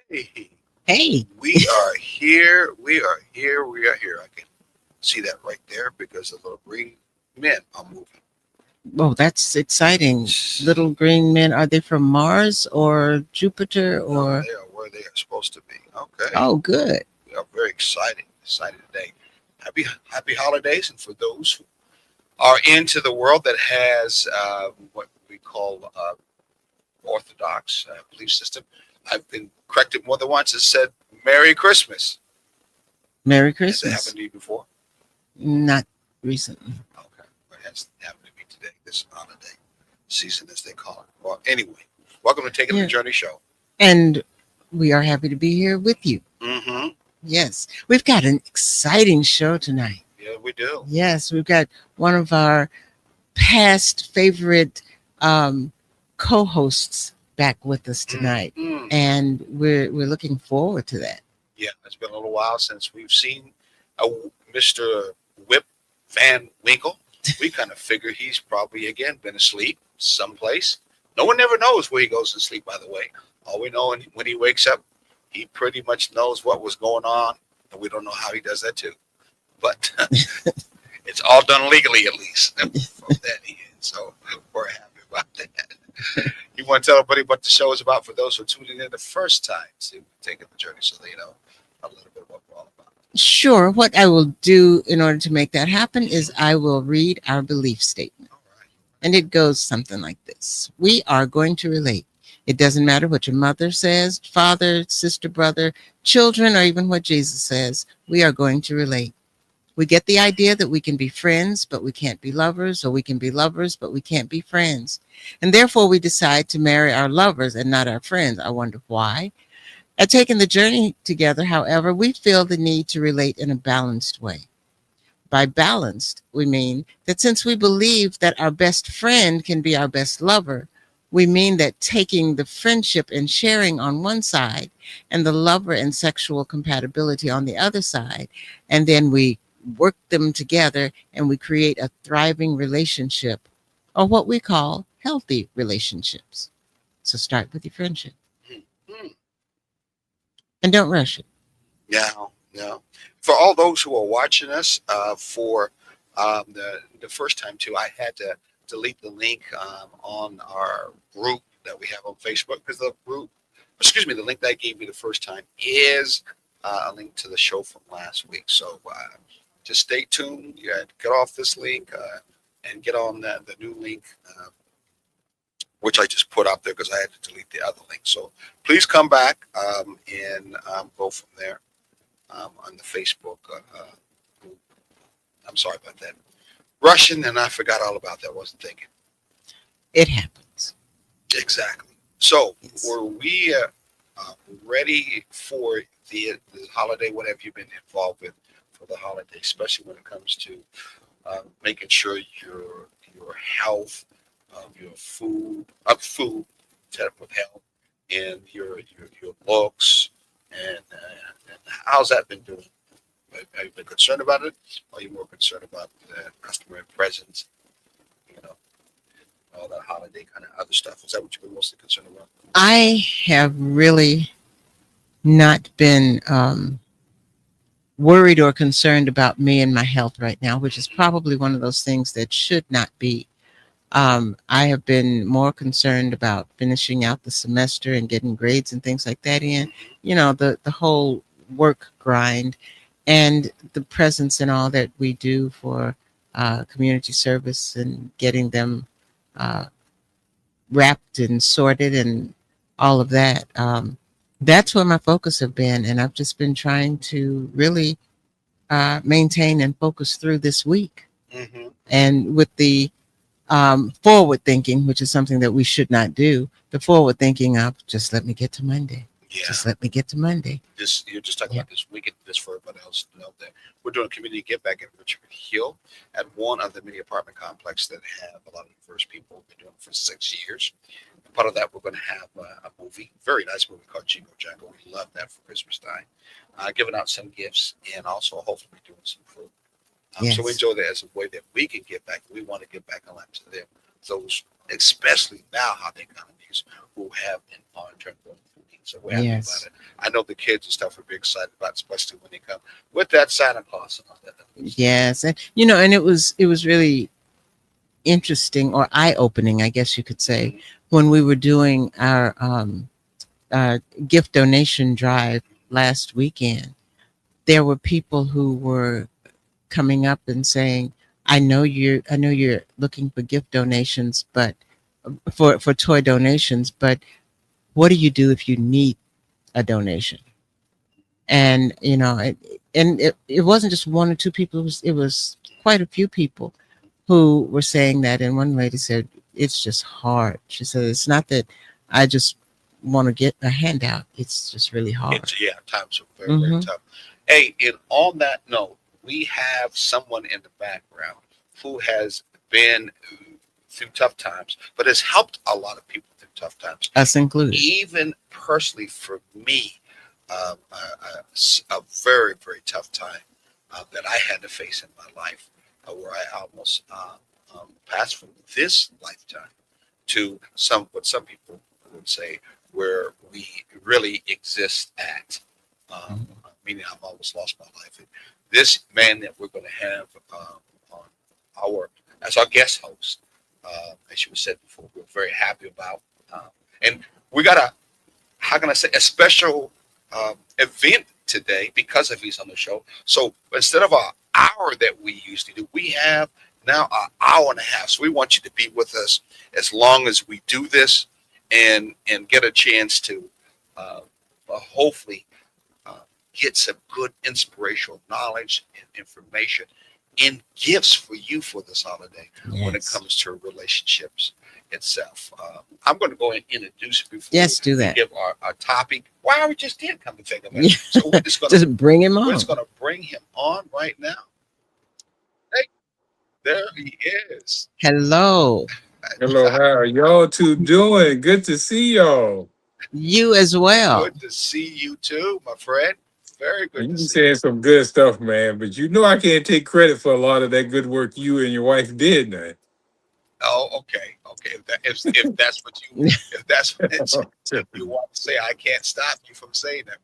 Hey, Hey, we are here. We are here. We are here. I can see that right there because the little green men are moving. well, that's exciting. Little green men, are they from Mars or Jupiter No, or? they are where they are supposed to be. Okay, Oh, good. we are very excited today. Happy holidays, and for those who are into the world that has what we call Orthodox belief system, I've been corrected more than once. It said Merry Christmas. Merry Has it happened Christmas. to you before? Not recently. Okay, but it has happened to me today, this holiday season, as they call it. Well, anyway, welcome to Taking the Yeah. Journey show. And we are happy to be here with you. Mm-hmm. Yes, we've got an exciting show tonight. Yeah, we do. Yes, we've got one of our past favorite um, co-hosts back with us tonight, Mm-hmm. and we're looking forward to that. Yeah, it's been a little while since we've seen a Mr. Whip Van Winkle. We kind of figure he's probably again been asleep someplace. No one ever knows where he goes to sleep, by the way. All we know when he wakes up, he pretty much knows what was going on, and we don't know how he does that too. But it's all done legally, at least from that end. So we're happy about that. You want to tell everybody what the show is about for those who are tuning in the first time to Taking the Journey, so they know a little bit what we're all about. Sure, what I will do in order to make that happen is I will read our belief statement. All right. And it goes something like this: We are going to relate. It doesn't matter what your mother says, father, sister, brother, children, or even what Jesus says. We are going to relate. We get the idea that we can be friends, but we can't be lovers, or we can be lovers, but we can't be friends. And therefore, we decide to marry our lovers and not our friends. I wonder why. At taking the journey together, however, we feel the need to relate in a balanced way. By balanced, we mean that since we believe that our best friend can be our best lover, we mean that taking the friendship and sharing on one side and the lover and sexual compatibility on the other side, and then we work them together and we create a thriving relationship, or what we call healthy relationships. So start with your friendship Mm-hmm. and don't rush it. Now, now, for all those who are watching us for the first time too, I had to delete the link on our group that we have on Facebook because the group, excuse me, the link that I gave you the first time is a link to the show from last week. So just stay tuned. You got to get off this link and get on the new link. Which I just put out there because I had to delete the other link. So please come back and go from there on the Facebook group. I'm sorry about that. Russian, and I forgot all about that. Wasn't thinking. It happens. Exactly. So, Yes. were we ready for the holiday? What have you been involved with for the holiday, especially when it comes to making sure your health, your food, with health, and your looks, and how's that been doing? Have you been concerned about it? Or are you more concerned about the customer presence, you know, all that holiday kind of other stuff? Is that what you've been mostly concerned about? I have really not been worried or concerned about me and my health right now, which is probably one of those things that should not be. I have been more concerned about finishing out the semester and getting grades and things like that in. Mm-hmm. The whole work grind and the presence and all that we do for community service and getting them uh, wrapped and sorted and all of that. That's where my focus have been, and I've just been trying to really maintain and focus through this week. Mm-hmm. And with the forward thinking, which is something that we should not do, the forward thinking of just let me get to Monday. Yeah. Just let me get to Monday. This you're just talking Yeah. about this weekend. This for everybody else to know that we're doing a community give back in Richmond Hill at one of the many apartment complexes that have a lot of diverse people. We've been doing it for 6 years. And part of that, we're going to have a movie, very nice movie called Jingo Jango. We love that for Christmas time. Giving out some gifts and also hopefully doing some food. So we Yes. enjoy that as a way that we can give back. We want to give back a lot to them. Those, especially now, how they economies who have been on turn for food. So we're happy about Yes. it. I know the kids and stuff will be excited about, especially when they come with that Santa Claus and all that. Yes, and and it was really interesting or eye-opening, I guess you could say, when we were doing our gift donation drive last weekend. There were people who were coming up and saying, I know you're looking for gift donations, but for toy donations, but what do you do if you need a donation? And it wasn't just one or two people, it was quite a few people who were saying that. And one lady said, it's just hard. She said, it's not that I just want to get a handout, it's just really hard. Yeah, times are very, very tough. Hey, and on that note, we have someone in the background who has been through tough times, but has helped a lot of people through tough times. Us included. Even personally, for me, a very, very tough time that I had to face in my life, where I almost passed from this lifetime to what some people would say where we really exist at. Meaning I've almost lost my life. And this man that we're going to have on as our guest host, as you said before, we're very happy about. And we got a special event today because of he's on the show. So instead of an hour that we usually do, we have now an hour and a half. So we want you to be with us as long as we do this and get a chance to hopefully get some good inspirational knowledge and information and gifts for you for this holiday. Yes. When it comes to relationships itself. I'm going to go and introduce before do that. Give our topic. Wow, we just did come to think of it. So we're just going to bring him on. We're just going to bring him on right now. Hey, there he is. Hello. Hello, how are y'all two doing? Good to see y'all. You as well. Good to see you too, my friend. Very good. You saying some good stuff, man, but I can't take credit for a lot of that good work you and your wife did, man. Oh, okay. If that's what you want to say, I can't stop you from saying that,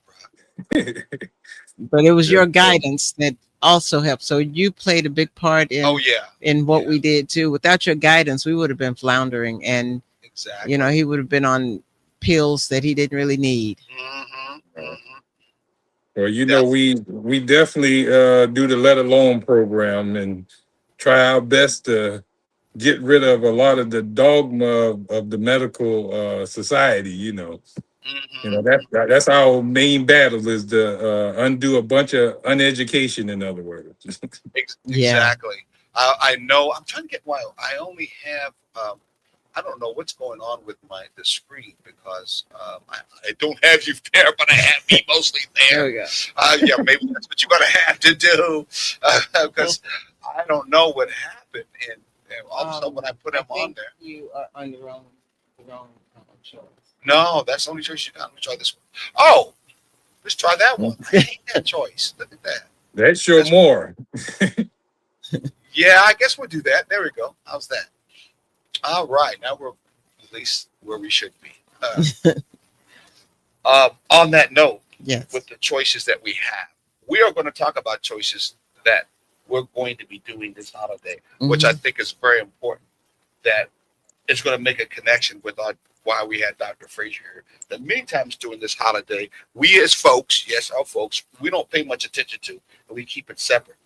bro. But it was your guidance that also helped. So you played a big part in what we did too. Without your guidance, we would have been floundering, and exactly, he would have been on pills that he didn't really need. Well, we definitely do the Let Alone program and try our best to get rid of a lot of the dogma of the medical society. That's our main battle, is to undo a bunch of uneducation, in other words. Exactly. I know. I'm trying to get why I only have. I don't know what's going on with the screen because I don't have you there, but I have me mostly there. There we go. Yeah, maybe that's what you're going to have to do because I don't know what happened. And all of a sudden when I put him on there. You are on the wrong choice. No, that's the only choice you got. Let me try this one. Oh, let's try that one. I hate that choice. Look at that. That's your more. Yeah, I guess we'll do that. There we go. How's that? All right, now we're at least where we should be. On that note, yes, with the choices that we have, we are going to talk about choices that we're going to be doing this holiday, which I think is very important. That is going to make a connection with why we had Dr. Frazier here. That many times during this holiday, we as folks, our folks, we don't pay much attention to, and we keep it separate.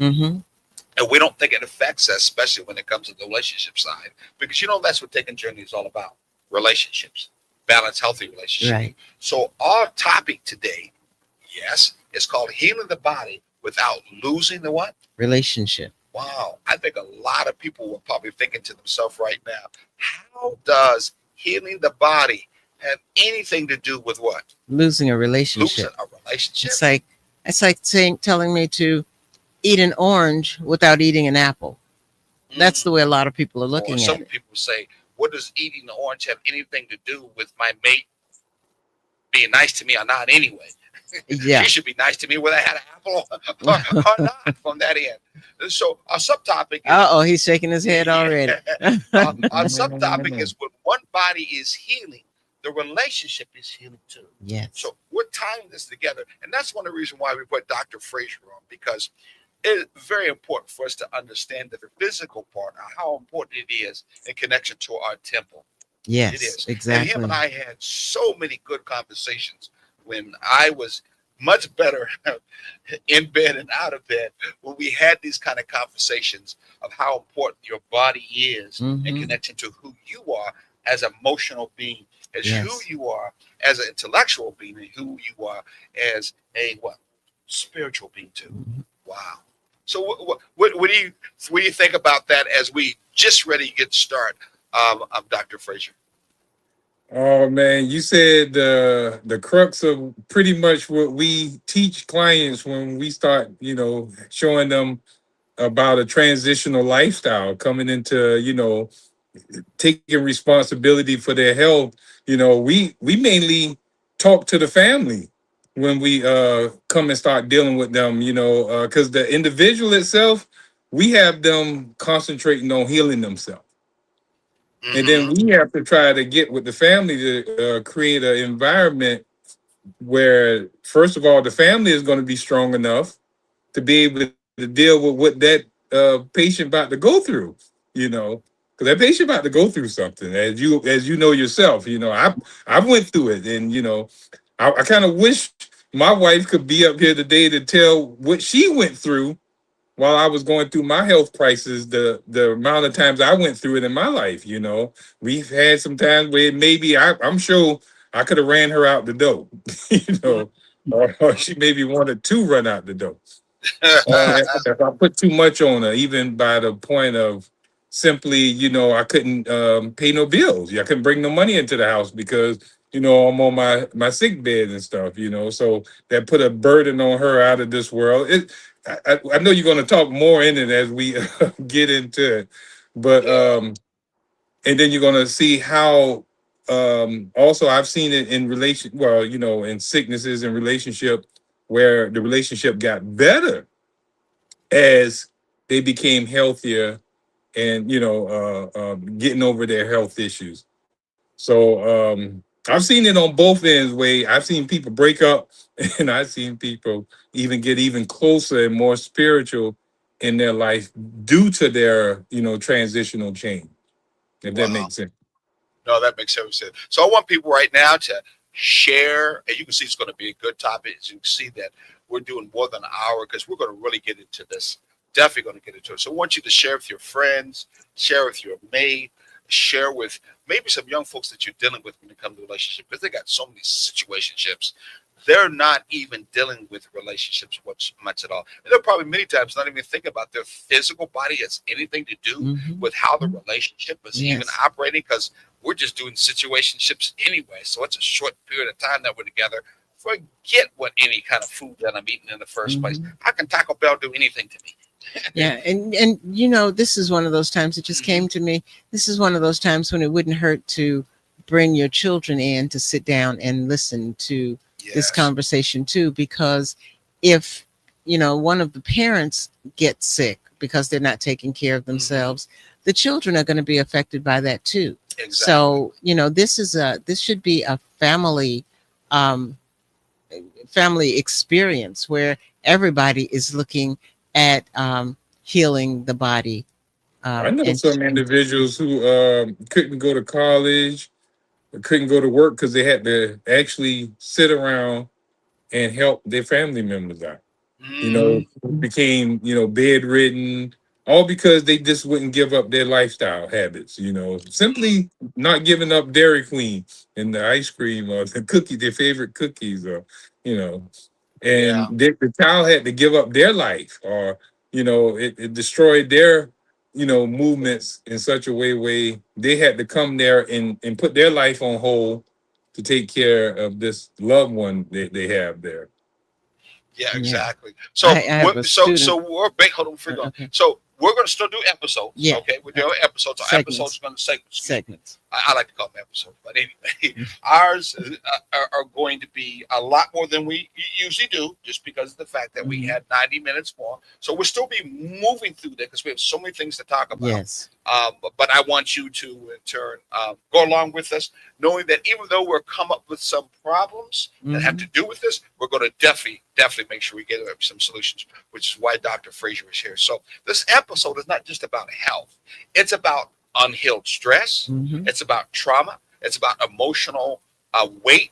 And we don't think it affects us, especially when it comes to the relationship side, because that's what Taking Journey is all about: relationships, balanced, healthy relationships. Right. So our topic today, is called healing the body without losing the what? Relationship. Wow. I think a lot of people were probably thinking to themselves right now, how does healing the body have anything to do with what? Losing a relationship. Losing a relationship. It's like telling me to eat an orange without eating an apple. That's the way a lot of people are looking at it. Some people say, what does eating the orange have anything to do with my mate being nice to me or not anyway? Yeah. She should be nice to me whether I had an apple or not from that end. So our subtopic is... he's shaking his head already. Our subtopic is when one body is healing, the relationship is healing too. Yes. So we're tying this together. And that's one of the reasons why we put Dr. Frazier on, because it's very important for us to understand the physical part of how important it is in connection to our temple. It Yes, is. And exactly. him and I had so many good conversations when I was much better in bed and out of bed, when we had these kind of conversations of how important your body is in Mhm. connection to who you are as an emotional being, as Yes. who you are as an intellectual being, and who you are as a spiritual being too. Mhm. Wow. So what do you think about that as we just ready to get started, Dr. Frazier? Oh man, you said the crux of pretty much what we teach clients when we start, showing them about a transitional lifestyle, coming into, taking responsibility for their health. We mainly talk to the family when we come and start dealing with them, because the individual itself, we have them concentrating on healing themselves. And then Mm-hmm. we have to try to get with the family to create an environment where, first of all, the family is going to be strong enough to be able to deal with what that patient about to go through, because that patient about to go through something, as you know yourself. I went through it, and I kind of wish my wife could be up here today to tell what she went through while I was going through my health crisis, the amount of times I went through it in my life. We've had some times where maybe I'm sure I could have ran her out the door, or she maybe wanted to run out the door. If I put too much on her, even by the point of simply, I couldn't pay no bills. I couldn't bring no money into the house because, I'm on my sick bed and stuff, so that put a burden on her out of this world. I know you're going to talk more in it as we get into it, but Yeah. and then you're going to see how also I've seen it in in sicknesses and relationship where the relationship got better as they became healthier and getting over their health issues. So I've seen it on both ends. Way I've seen people break up, and I've seen people even get even closer and more spiritual in their life due to their transitional change. If that Wow. makes sense. No, that makes sense. So I want people right now to share, and you can see it's going to be a good topic. As you can see that we're doing more than an hour because we're going to really get into this. Definitely going to get into it. So I want you to share with your friends, share with your mate, share with maybe some young folks that you're dealing with when it comes to relationship, because they got so many situationships. They're not even dealing with relationships much at all. And they're probably many times not even thinking about their physical body has anything to do Mhm. with how the relationship is even Yes. operating, because we're just doing situationships anyway. So it's a short period of time that we're together. Forget what any kind of food that I'm eating in the first place. Mhm. How can Taco Bell do anything to me? Yeah, and this is one of those times it just came to me. This is one of those times when it wouldn't hurt to bring your children in to sit down and listen to this Yes. conversation too, because if one of the parents gets sick because they're not taking care of themselves, the children are going to be affected by that too. Exactly. So this should be a um family experience where everybody is looking at healing the body. I know And some individuals who couldn't go to college, or couldn't go to work because they had to actually sit around and help their family members out. Mm. Became, bedridden, all because they just wouldn't give up their lifestyle habits, simply not giving up Dairy Queen and the ice cream or the cookie, their favorite cookies, or, Yeah. and the child had to give up their life, or, it destroyed their, movements in such a way they had to come there and put their life on hold to take care of this loved one that they have there. Yeah, yeah, exactly. So, I have a student. we're big. Hold on, figure. Okay. So we're going to still do episodes. Yeah. Okay, we're doing episodes. So Segments. episodes are going to segments. Segments. I like to call them episodes, but anyway, ours are going to be a lot more than we usually do, just because of the fact that we Mhm. had 90 minutes more. So we'll still be moving through that because we have so many things to talk about. Yes. But I want you to, in turn, go along with us, knowing that even though we're come up with some problems that have to do with this, we're going to definitely make sure we get some solutions, which is why Dr. Frazier is here. So this episode is not just about health; it's about unhealed stress. Mhm. It's about trauma. It's about emotional weight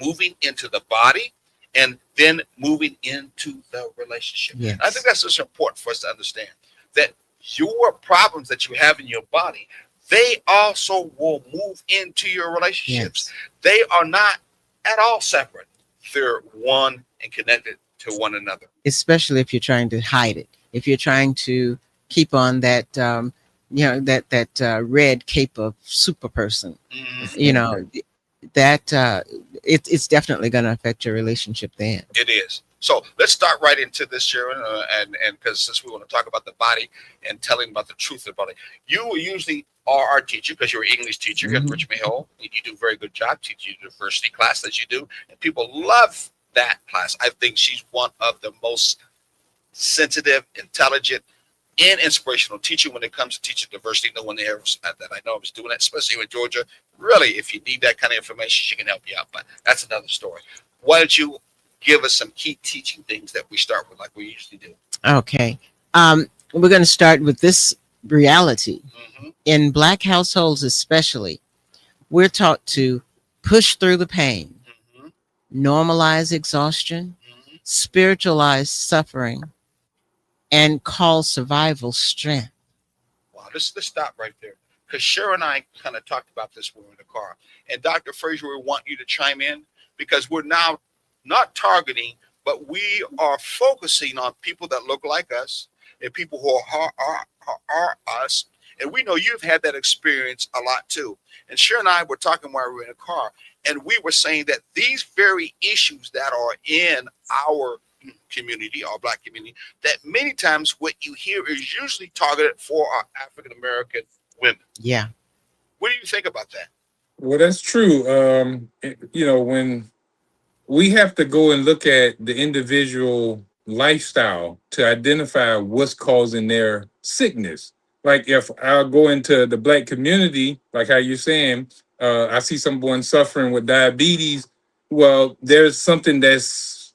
moving into the body and then moving into the relationship. Yes. And I think that's just important for us to understand that your problems that you have in your body, they also will move into your relationships. Yes. They are not at all separate. They're one and connected to one another. Especially if you're trying to hide it. If you're trying to keep on that, that red cape of super person, that it's definitely going to affect your relationship then. It is. So let's start right into this, Sharon, and because since we want to talk about the body and telling about the truth about it, you usually are our teacher because you're an English teacher here at Mhm. Richmond Hill. And you do a very good job teaching university class that you do, and people love that class. I think she's one of the most sensitive, intelligent, and inspirational teacher when it comes to teaching diversity. No one else that I know is doing that, especially in Georgia. Really, if you need that kind of information, she can help you out. But that's another story. Why don't you give us some key teaching things that we start with, like we usually do? Okay. We're going to start with this reality. Mm-hmm. In Black households, especially, we're taught to push through the pain, Mm-hmm. normalize exhaustion, Mm-hmm. spiritualize suffering, and call survival strength. Wow, let's stop right there. Because Sharon and I kind of talked about this when we were in the car. And Dr. Frazier, we want you to chime in because we're now not targeting, but we are focusing on people that look like us and people who are us. And we know you've had that experience a lot too. And Sharon and I were talking while we were in the car, and we were saying that these very issues that are in our community, our Black community, that many times what you hear is usually targeted for our African American women. Yeah. What do you think about that? Well, that's true. When we have to go and look at the individual lifestyle to identify what's causing their sickness. Like if I go into the Black community, like how you're saying, I see someone suffering with diabetes. Well, there's something that's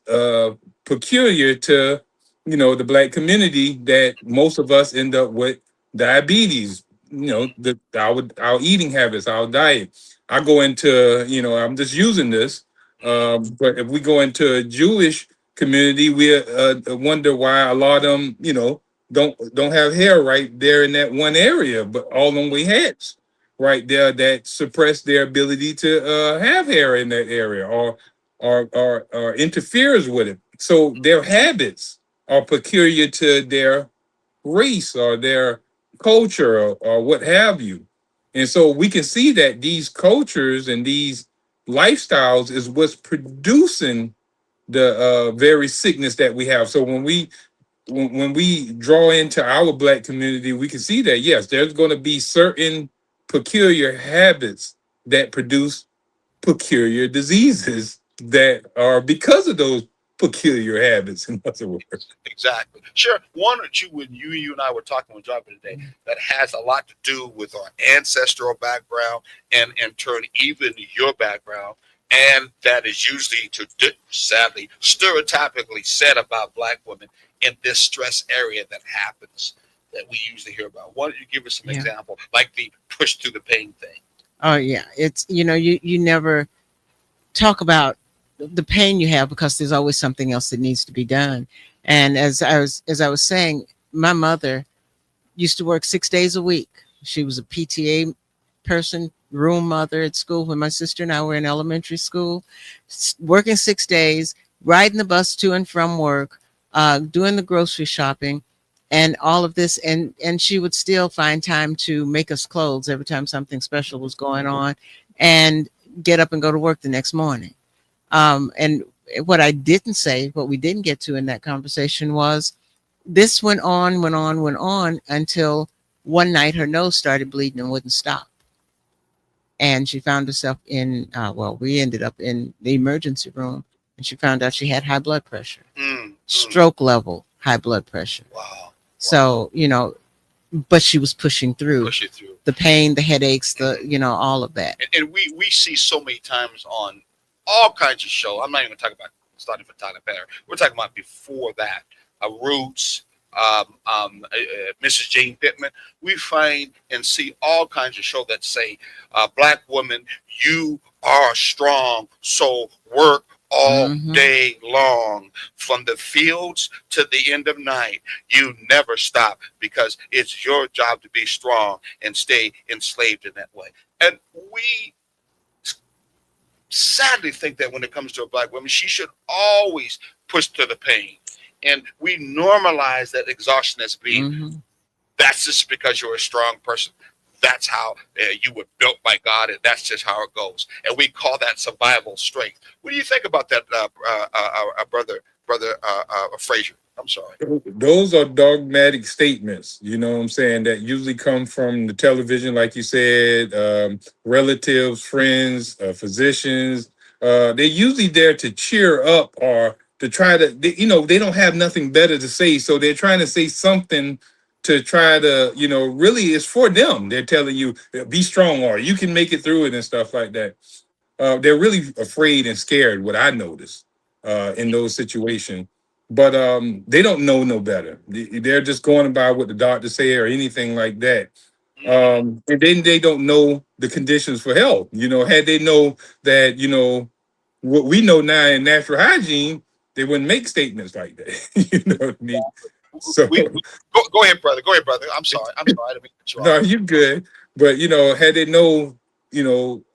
peculiar to, the Black community that most of us end up with diabetes. Our eating habits, our diet. I go into, I'm just using this. But if we go into a Jewish community, we wonder why a lot of them, don't have hair right there in that one area, but all them we heads right there that suppress their ability to have hair in that area or interferes with it. So their habits are peculiar to their race or their culture or what have you. And so we can see that these cultures and these lifestyles is what's producing the very sickness that we have. So when we draw into our Black community, we can see that yes, there's going to be certain peculiar habits that produce peculiar diseases that are because of those peculiar habits, in other words. Exactly. Sure. One or two, when you and I were talking with Jonathan today, that has a lot to do with our ancestral background and in turn even your background. And that is usually, sadly, stereotypically said about Black women in this stress area that happens that we usually hear about. Why don't you give us some Yeah. example, like the push through the pain thing? Oh yeah. It's, you never talk about the pain you have because there's always something else that needs to be done. And as I was saying, my mother used to work 6 days a week. She was a PTA person, room mother at school when my sister and I were in elementary school, working 6 days, riding the bus to and from work, doing the grocery shopping and all of this. And she would still find time to make us clothes every time something special was going on and get up and go to work the next morning. And what I didn't say, what we didn't get to in that conversation was this went on until one night her nose started bleeding and wouldn't stop. and she found herself in, well, we ended up in the emergency room, and she found out she had high blood pressure, stroke level high blood pressure. Wow. So, but she was pushing through Push it through. the pain, the headaches, all of that. And we see so many times on all kinds of shows. I'm not even talking about starting for Tyler Perry. We're talking about before that. Roots, Mrs. Jane Pittman. We find and see all kinds of shows that say, Black women, you are strong, so work all day long, from the fields to the end of night. You never stop, because it's your job to be strong and stay enslaved in that way. And we sadly think that when it comes to a Black woman, she should always push to the pain. And we normalize that exhaustion as being, that's just because you're a strong person. That's how you were built by God, and that's just how it goes. And we call that survival strength. What do you think about that, brother Frazier? I'm sorry. Those are dogmatic statements, you know what I'm saying, that usually come from the television, like you said, relatives, friends, physicians. They're usually there to cheer up or to try to, they don't have nothing better to say. So they're trying to say something to try to, really it's for them. They're telling you, be strong, or you can make it through it and stuff like that. They're really afraid and scared, what I noticed in those situations. But they don't know no better. They're just going by what the doctor say or anything like that. And then they don't know the conditions for health. Had they know that, what we know now in natural hygiene, they wouldn't make statements like that. You know what I mean? So go ahead, brother. Go ahead, brother. I'm sorry. I didn't mean to no, you're good. But had they know,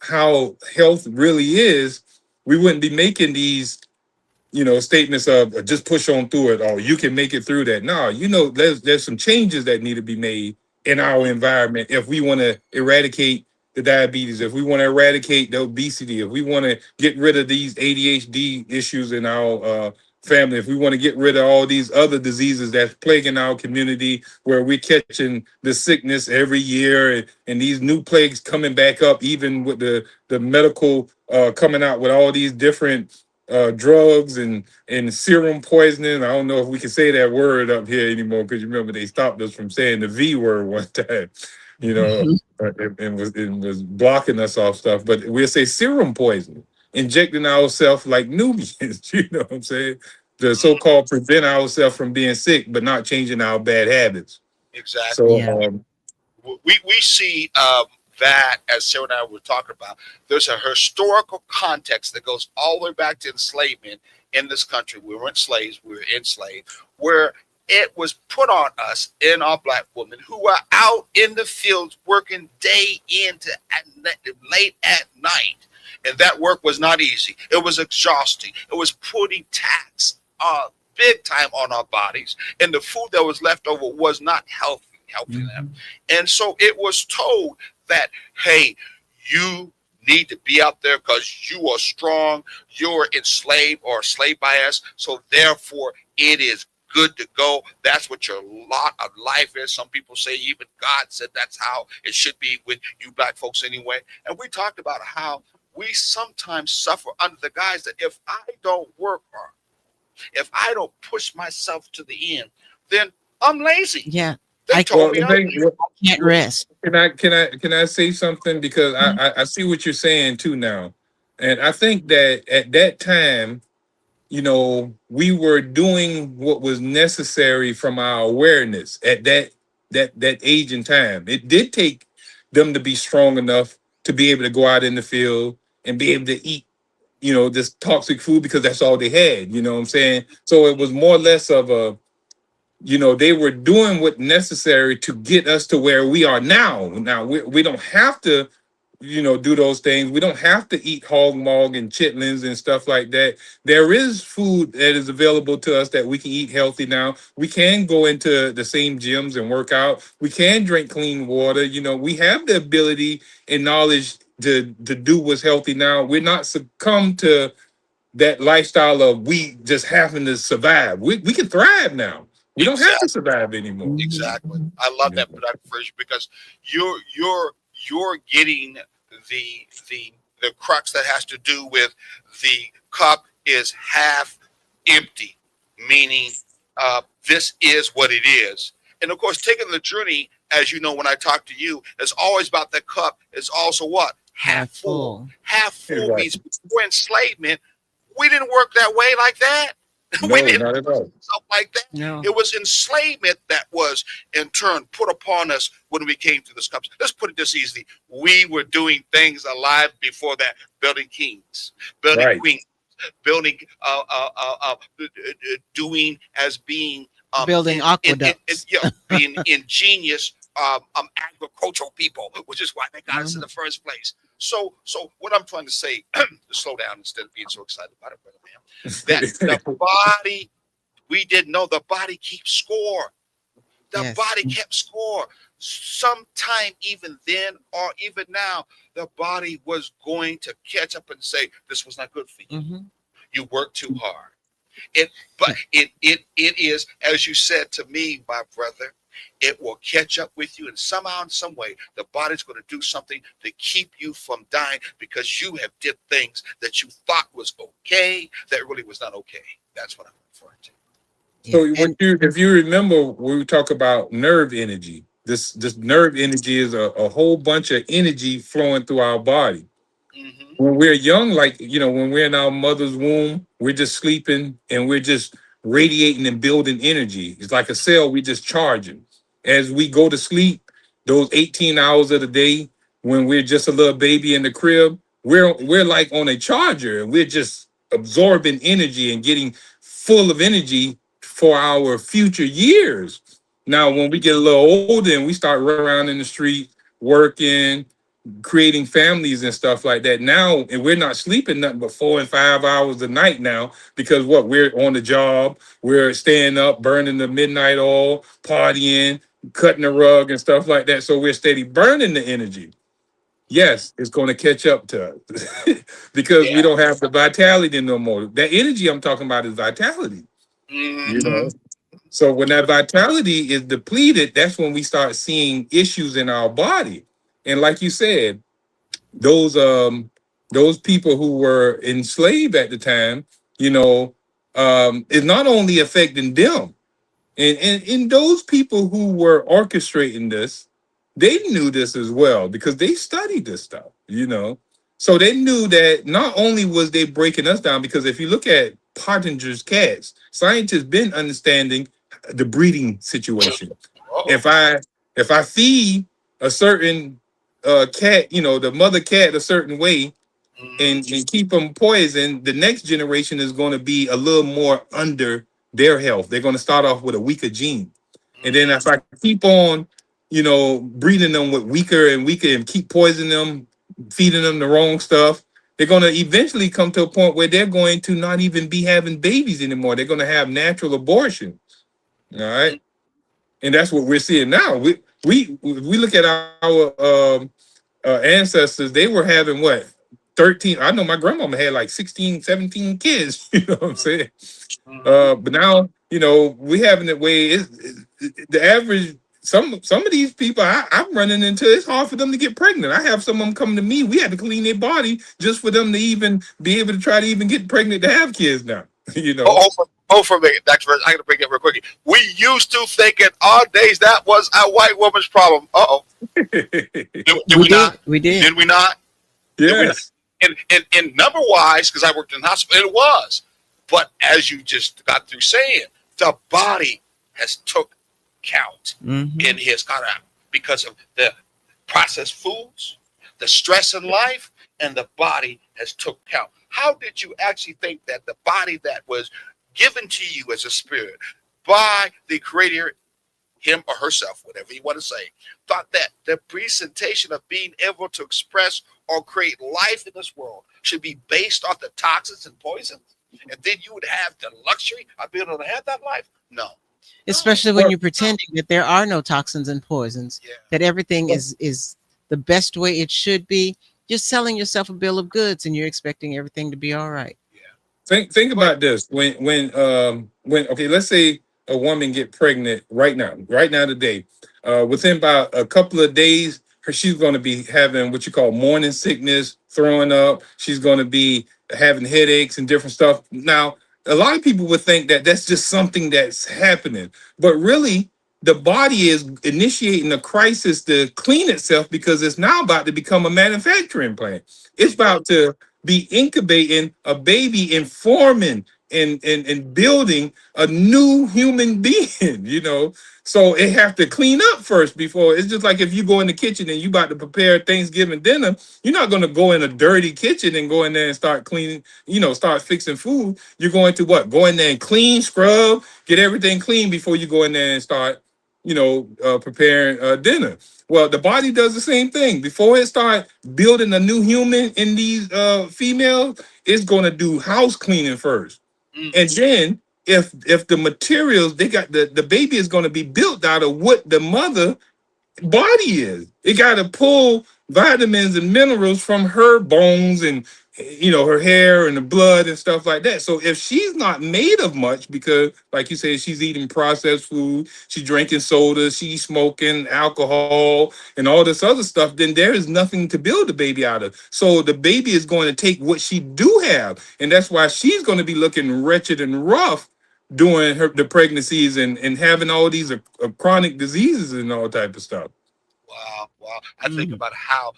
how health really is, we wouldn't be making these, statements of just push on through it, or you can make it through that. No, there's some changes that need to be made in our environment if we want to eradicate the diabetes, if we want to eradicate the obesity, if we want to get rid of these ADHD issues in our family, if we want to get rid of all these other diseases that's plaguing our community, where we're catching the sickness every year, and these new plagues coming back up, even with the medical coming out with all these different drugs and serum poisoning. I don't know if we can say that word up here anymore, because you remember they stopped us from saying the V word one time, it was blocking us off stuff. But we'll say serum poisoning, injecting ourselves like Nubians, you know what I'm saying? The so-called prevent ourselves from being sick, but not changing our bad habits. Exactly. So Yeah. We see that, as Sarah and I were talking about, there's a historical context that goes all the way back to enslavement in this country. We weren't slaves, we were enslaved, where it was put on us in our Black women who were out in the fields working day into late at night. And that work was not easy. It was exhausting. It was putting tax big time on our bodies. And the food that was left over was not healthy them. And so it was told that, hey, you need to be out there because you are strong, you're enslaved or slave by us. So therefore, it is good to go. That's what your lot of life is. Some people say even God said that's how it should be with you Black folks anyway. And we talked about how we sometimes suffer under the guise that if I don't work hard, if I don't push myself to the end, then I'm lazy. Yeah. They told me I can't rest. Can I say something? Because I see what you're saying too now. And I think that at that time, we were doing what was necessary from our awareness at that age and time. It did take them to be strong enough to be able to go out in the field and be able to eat, this toxic food, because that's all they had, you know what I'm saying? So it was more or less of a, they were doing what necessary to get us to where we are now. Now we don't have to, do those things. We don't have to eat hog maw and chitlins and stuff like that. There is food that is available to us that we can eat healthy now. We can go into the same gyms and work out. We can drink clean water. We have the ability and knowledge to do what's healthy now. We're not succumb to that lifestyle of we just having to survive. We can thrive now. We don't have to survive anymore. Exactly. I love that, Dr. Frazier, because you're getting the crux that has to do with the cup is half empty, meaning this is what it is. And of course, taking the journey, as you know, when I talk to you, it's always about the cup. It's also what? Half full. Half full Exactly. means before enslavement, we didn't work that way like that. No, We didn't not at all. stuff like that. No. It was enslavement that was in turn put upon us when we came to this cups. Let's put it this easily. We were doing things alive before that, building kings, building Right. queens, building doing as being Building aqueducts. being ingenious agricultural people, which is why they got us in the first place. So what I'm trying to say, to slow down instead of being so excited about it, brother man, that the body, we didn't know the body keeps score. The Yes. body kept score. Sometime even then or even now, the body was going to catch up and say, this was not good for you. Mm-hmm. You worked too hard. It is, as you said to me, my brother, it will catch up with you, and somehow, in some way, the body's going to do something to keep you from dying because you have did things that you thought was okay that really was not okay. That's what I'm referring to. So And if you remember, when we talk about nerve energy, this nerve energy is a whole bunch of energy flowing through our body. Mm-hmm. When we're young, like, when we're in our mother's womb, we're just sleeping and we're just radiating and building energy. It's like a cell, we just charging. As we go to sleep, those 18 hours of the day, when we're just a little baby in the crib, we're like on a charger and we're just absorbing energy and getting full of energy for our future years. Now, when we get a little older and we start running around in the street, working, creating families and stuff like that now, and we're not sleeping nothing but 4 and 5 hours a night now because we're on the job, we're staying up, burning the midnight oil, partying, cutting the rug and stuff like that. So we're steady burning the energy. Yes, it's going to catch up to us because we don't have the vitality no more. That energy I'm talking about is vitality. Mm-hmm. So when that vitality is depleted, that's when we start seeing issues in our body. And like you said, those people who were enslaved at the time, is not only affecting them, and those people who were orchestrating this, they knew this as well because they studied this stuff, So they knew that not only was they breaking us down, because if you look at Pottinger's cats, scientists been understanding the breeding situation. If I feed a certain cat, the mother cat a certain way, and keep them poisoned, the next generation is going to be a little more under their health. They're going to start off with a weaker gene. And then if I keep on, breeding them with weaker and weaker and keep poisoning them, feeding them the wrong stuff, they're going to eventually come to a point where they're going to not even be having babies anymore. They're going to have natural abortion. All right. And that's what we're seeing now. We look at our ancestors, they were having what? 13. I know my grandmama had like 16, 17 kids. You know what I'm saying? But now, we having it way the average. Some of these people I'm running into, it's hard for them to get pregnant. I have some of them coming to me. We had to clean their body just for them to even be able to try to even get pregnant to have kids now. For me, Dr. Burns, I got to bring it real quick. We used to think in our days that was a white woman's problem. Did we not? We did. Did we not? Yes. And number wise, because I worked in the hospital, it was. But as you just got through saying, the body has took count in his conduct because of the processed foods, the stress in life, and the body has took count. How did you actually think that the body that was given to you as a spirit by the creator, him or herself, whatever you want to say, thought that the presentation of being able to express or create life in this world should be based off the toxins and poisons, and then you would have the luxury of being able to have that life? No. Especially when you're pretending that there are no toxins and poisons, that everything is the best way it should be. You're selling yourself a bill of goods and you're expecting everything to be all right. Think about this. When okay, let's say a woman get pregnant right now today, within about a couple of days, she's going to be having what you call morning sickness, throwing up. She's going to be having headaches and different stuff. Now, a lot of people would think that that's just something that's happening, but really, the body is initiating a crisis to clean itself because it's now about to become a manufacturing plant. It's about to be incubating a baby and forming and building a new human being, you know. So it have to clean up first before. It's just like if you go in the kitchen and you about to prepare Thanksgiving dinner, you're not going to go in a dirty kitchen and go in there and start cleaning, you know, start fixing food. You're going to what? Go in there and clean, scrub, get everything clean before you go in there and start, you know, preparing dinner. Well, the body does the same thing. Before it start building a new human in these females, it's going to do house cleaning first. And then if the materials they got, the baby is going to be built out of what the mother body is. It got to pull vitamins and minerals from her bones and, you know, her hair and the blood and stuff like that. So if she's not made of much, because like you said, she's eating processed food, she's drinking soda, she's smoking alcohol and all this other stuff, then there is nothing to build the baby out of. So the baby is going to take what she do have, and that's why she's going to be looking wretched and rough during the pregnancies and having all these chronic diseases and all type of stuff. Wow, wow. I think about how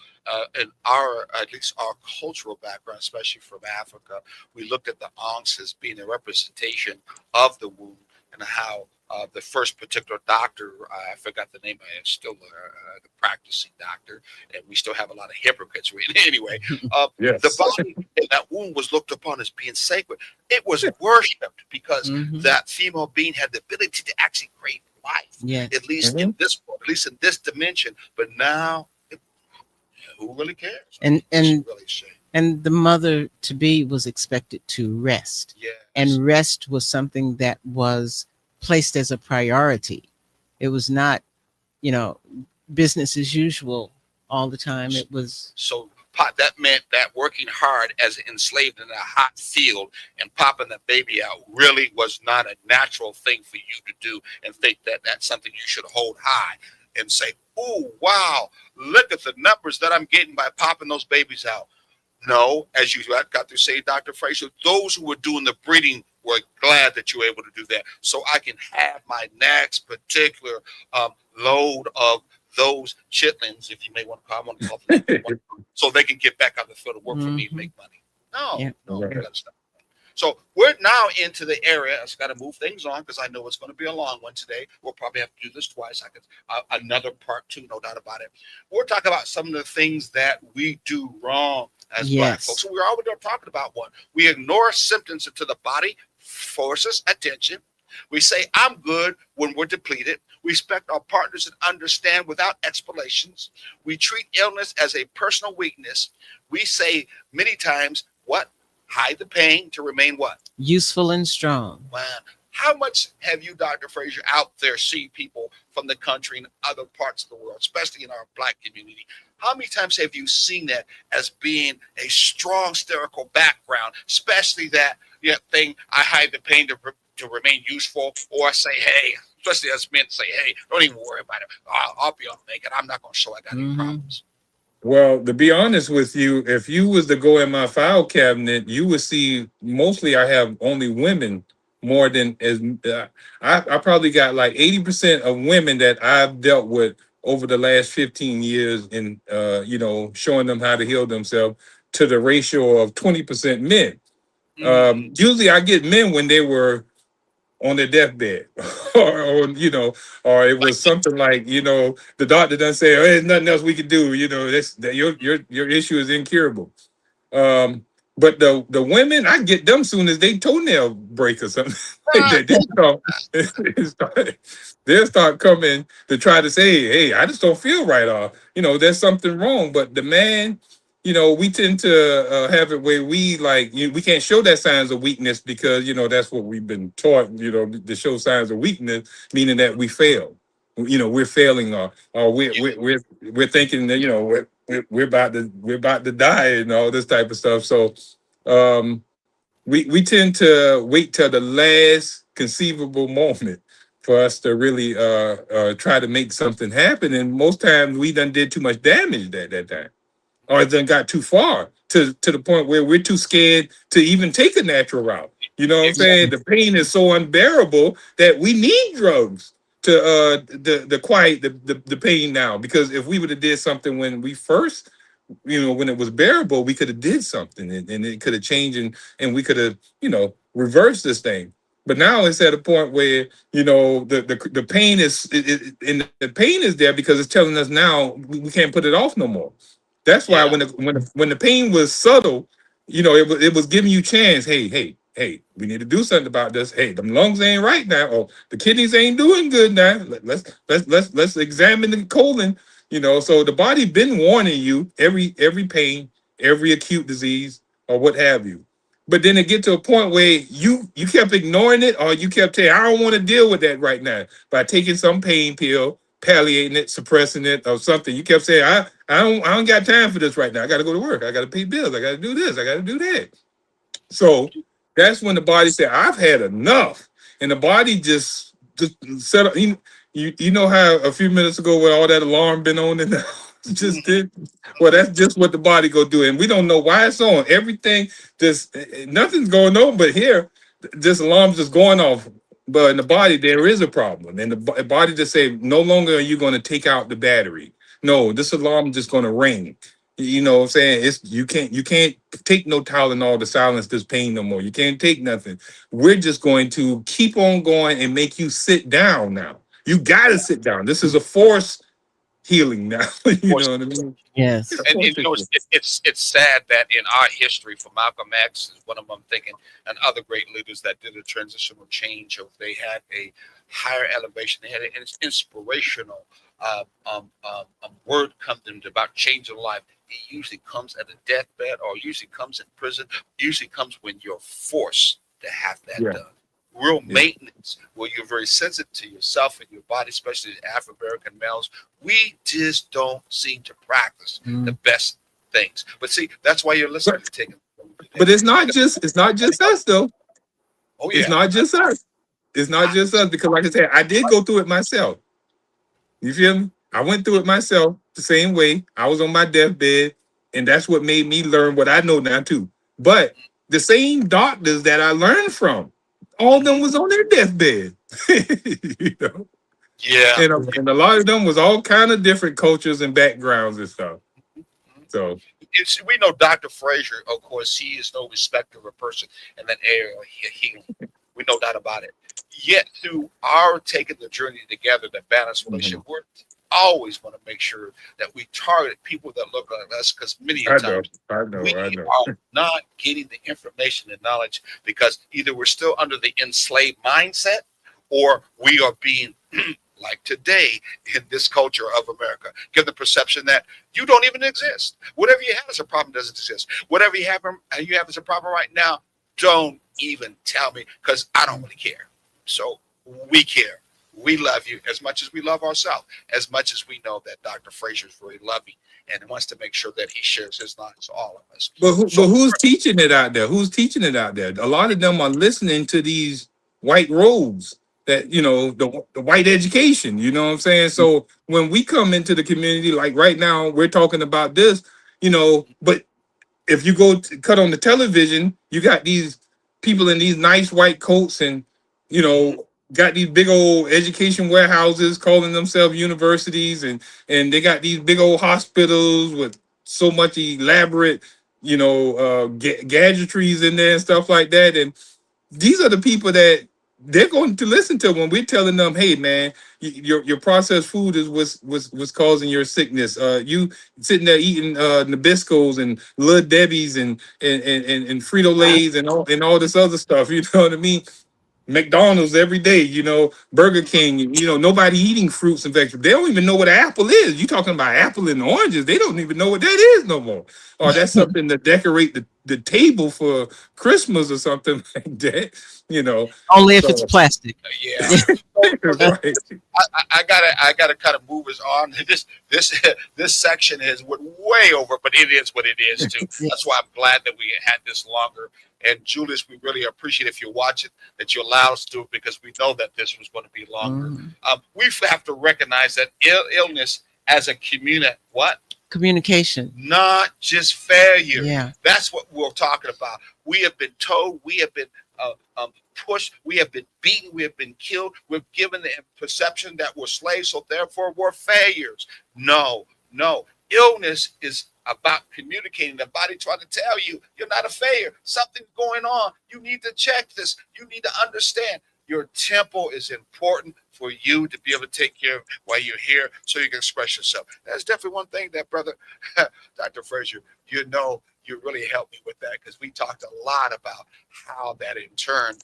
in our, at least our cultural background, especially from Africa, we looked at the ankhs as being a representation of the womb, and how the first particular doctor, I forgot the name, I am still the practicing doctor, and we still have a lot of hypocrites written anyway. Yes. The body in that womb was looked upon as being sacred. It was worshipped because that female being had the ability to actually create life, Yes. at least in this world, at least in this dimension. But now, who really cares? And Really shame. and the mother to be was expected to rest. Yes. And rest was something that was placed as a priority. It was not, you know, business as usual all the time. It was So that meant that working hard as enslaved in a hot field and popping the baby out really was not a natural thing for you to do, and think that that's something you should hold high and say, oh, wow, look at the numbers that I'm getting by popping those babies out. No, as you got to say, Dr. Fraser, those who were doing the breeding were glad that you were able to do that, so I can have my next particular load of those chitlins, if you may want to call them, so they can get back out the field and work for me and make money. No, Yeah. no, we gotta stop. So we're now into the area. I've got to move things on because I know it's going to be a long one today. We'll probably have to do this twice. I could another part two, no doubt about it. We're talking about some of the things that we do wrong as Black folks. So we're already talking about one. We ignore symptoms until the body forces attention. We say, I'm good when we're depleted. We expect our partners to understand without explanations. We treat illness as a personal weakness. We say many times, what? Hide the pain to remain what? useful and strong. Man, how much have you, Dr. Fraser, out there see people from the country and other parts of the world, especially in our Black community? How many times have you seen that as being a strong hysterical background, especially that thing, I hide the pain to remain useful, or say, hey, especially as men say, hey, don't even worry about it. I'll be all naked. I'm not going to show I got any problems. Well, to be honest with you, if you was to go in my file cabinet, you would see mostly I have only women more than as I probably got like 80% of women that I've dealt with over the last 15 years in, you know, showing them how to heal themselves, to the ratio of 20% men. Usually I get men when they were on their deathbed or you know, or it was something like, you know, the doctor doesn't say, oh, there's nothing else we can do, you know, your issue is incurable. But the women, I get them soon as they toenail break or something. They'll start coming to try to say, hey, I just don't feel right, or, you know, there's something wrong. But the man, you know, we tend to have it where we like, we can't show that signs of weakness because, you know, that's what we've been taught, you know, to show signs of weakness, meaning that we fail. You know, we're failing, or we're thinking that, you know, we're about to die and all this type of stuff. So we tend to wait till the last conceivable moment for us to really try to make something happen. And most times we done did too much damage at that time, or it done got too far to the point where we're too scared to even take a natural route. You know what I'm saying? The pain is so unbearable that we need drugs to the quiet the pain now. Because if we would have did something when we first, when it was bearable, we could have did something, and it could have changed, and we could have, reversed this thing. But now it's at a point where, the pain is and the pain is there because it's telling us now we can't put it off no more. That's why when the pain was subtle, it was giving you chance. Hey, we need to do something about this. Hey, the lungs ain't right now, or the kidneys ain't doing good now. Let's examine the colon. So the body been warning you every pain, every acute disease, or what have you. But then it get to a point where you kept ignoring it, or you kept saying, I don't want to deal with that right now, by taking some pain pill, palliating it, suppressing it, or something. You kept saying, I don't got time for this right now. I got to go to work. I got to pay bills. I got to do this. I got to do that. So that's when the body said, I've had enough. And the body just set up. You know how a few minutes ago when all that alarm been on and just did? Well, that's just what the body go do. And we don't know why it's on. Everything, just nothing's going on, but here, this alarm's just going off. But in the body, there is a problem. And the body just say, no longer are you going to take out the battery. No, this alarm is just going to ring. You know what I'm saying? You can't take no Tylenol to silence this pain no more. You can't take nothing. We're just going to keep on going and make you sit down now. You got to sit down. This is a force healing now. You know what I mean? Yes. And it's sad that in our history, for Malcolm X is one of them thinking, and other great leaders that did a transitional change, of they had a higher elevation, they had an inspirational word come to them about changing life. It usually comes at a deathbed, or usually comes in prison, usually comes when you're forced to have that done. Real maintenance, where you're very sensitive to yourself and your body, especially Afro-American males. We just don't seem to practice the best things. But see, that's why you're listening to taking. But it's not just us though. Oh yeah. It's not just us. It's not just us, because like I said, I did go through it myself. You feel me? I went through it myself the same way. I was on my deathbed, and that's what made me learn what I know now too. But the same doctors that I learned from, all of them was on their deathbed. Yeah. And a lot of them was all kind of different cultures and backgrounds and stuff. So we know Dr. Frazier, of course, he is no respecter of a person in that area of healing. We know that about it. Yet through our taking the journey together, the balanced relationship, we're always want to make sure that we target people that look like us, because many times we are not getting the information and knowledge, because either we're still under the enslaved mindset, or we are being like today in this culture of America, give the perception that you don't even exist. Whatever you have as a problem doesn't exist. Whatever you have as a problem right now, don't even tell me, because I don't really care. So we care. We love you as much as we love ourselves, as much as we know that Dr. Frazier is very loving and wants to make sure that he shares his knowledge to all of us. But who's teaching it out there? Who's teaching it out there? A lot of them are listening to these white robes, that, the white education, you know what I'm saying? So when we come into the community, like right now, we're talking about this, but if you go to cut on the television, you got these people in these nice white coats and, got these big old education warehouses calling themselves universities, and they got these big old hospitals with so much elaborate, gadgetries in there and stuff like that. And these are the people that they're going to listen to when we're telling them, hey man, your processed food is what's causing your sickness. You sitting there eating Nabiscos and Little Debbie's and Frito-Lays and all this other stuff, you know what I mean? McDonald's every day, Burger King, nobody eating fruits and vegetables. They don't even know what an apple is. You talking about apple and oranges. They don't even know what that is no more. Or that's something to decorate the table for Christmas or something like that. you know. Only if it's So plastic. Yeah. So right. I gotta kind of move us on. This section is went way over, but it is what it is too. That's why I'm glad that we had this longer. And Julius, we really appreciate if you watch it that you allow us to, because we know that this was going to be longer. Mhm. We have to recognize that illness as a community, what? Communication. Not just failure. Yeah. That's what we're talking about. We have been told, we have been pushed, we have been beaten, we have been killed, we've given the perception that we're slaves, so therefore we're failures. No. Illness is about communicating. The body trying to tell you you're not a failure. Something's going on. You need to check this. You need to understand. Your temple is important for you to be able to take care of while you're here, so you can express yourself. That's definitely one thing that, brother, Dr. Frazier, you really helped me with that, because we talked a lot about how that in turn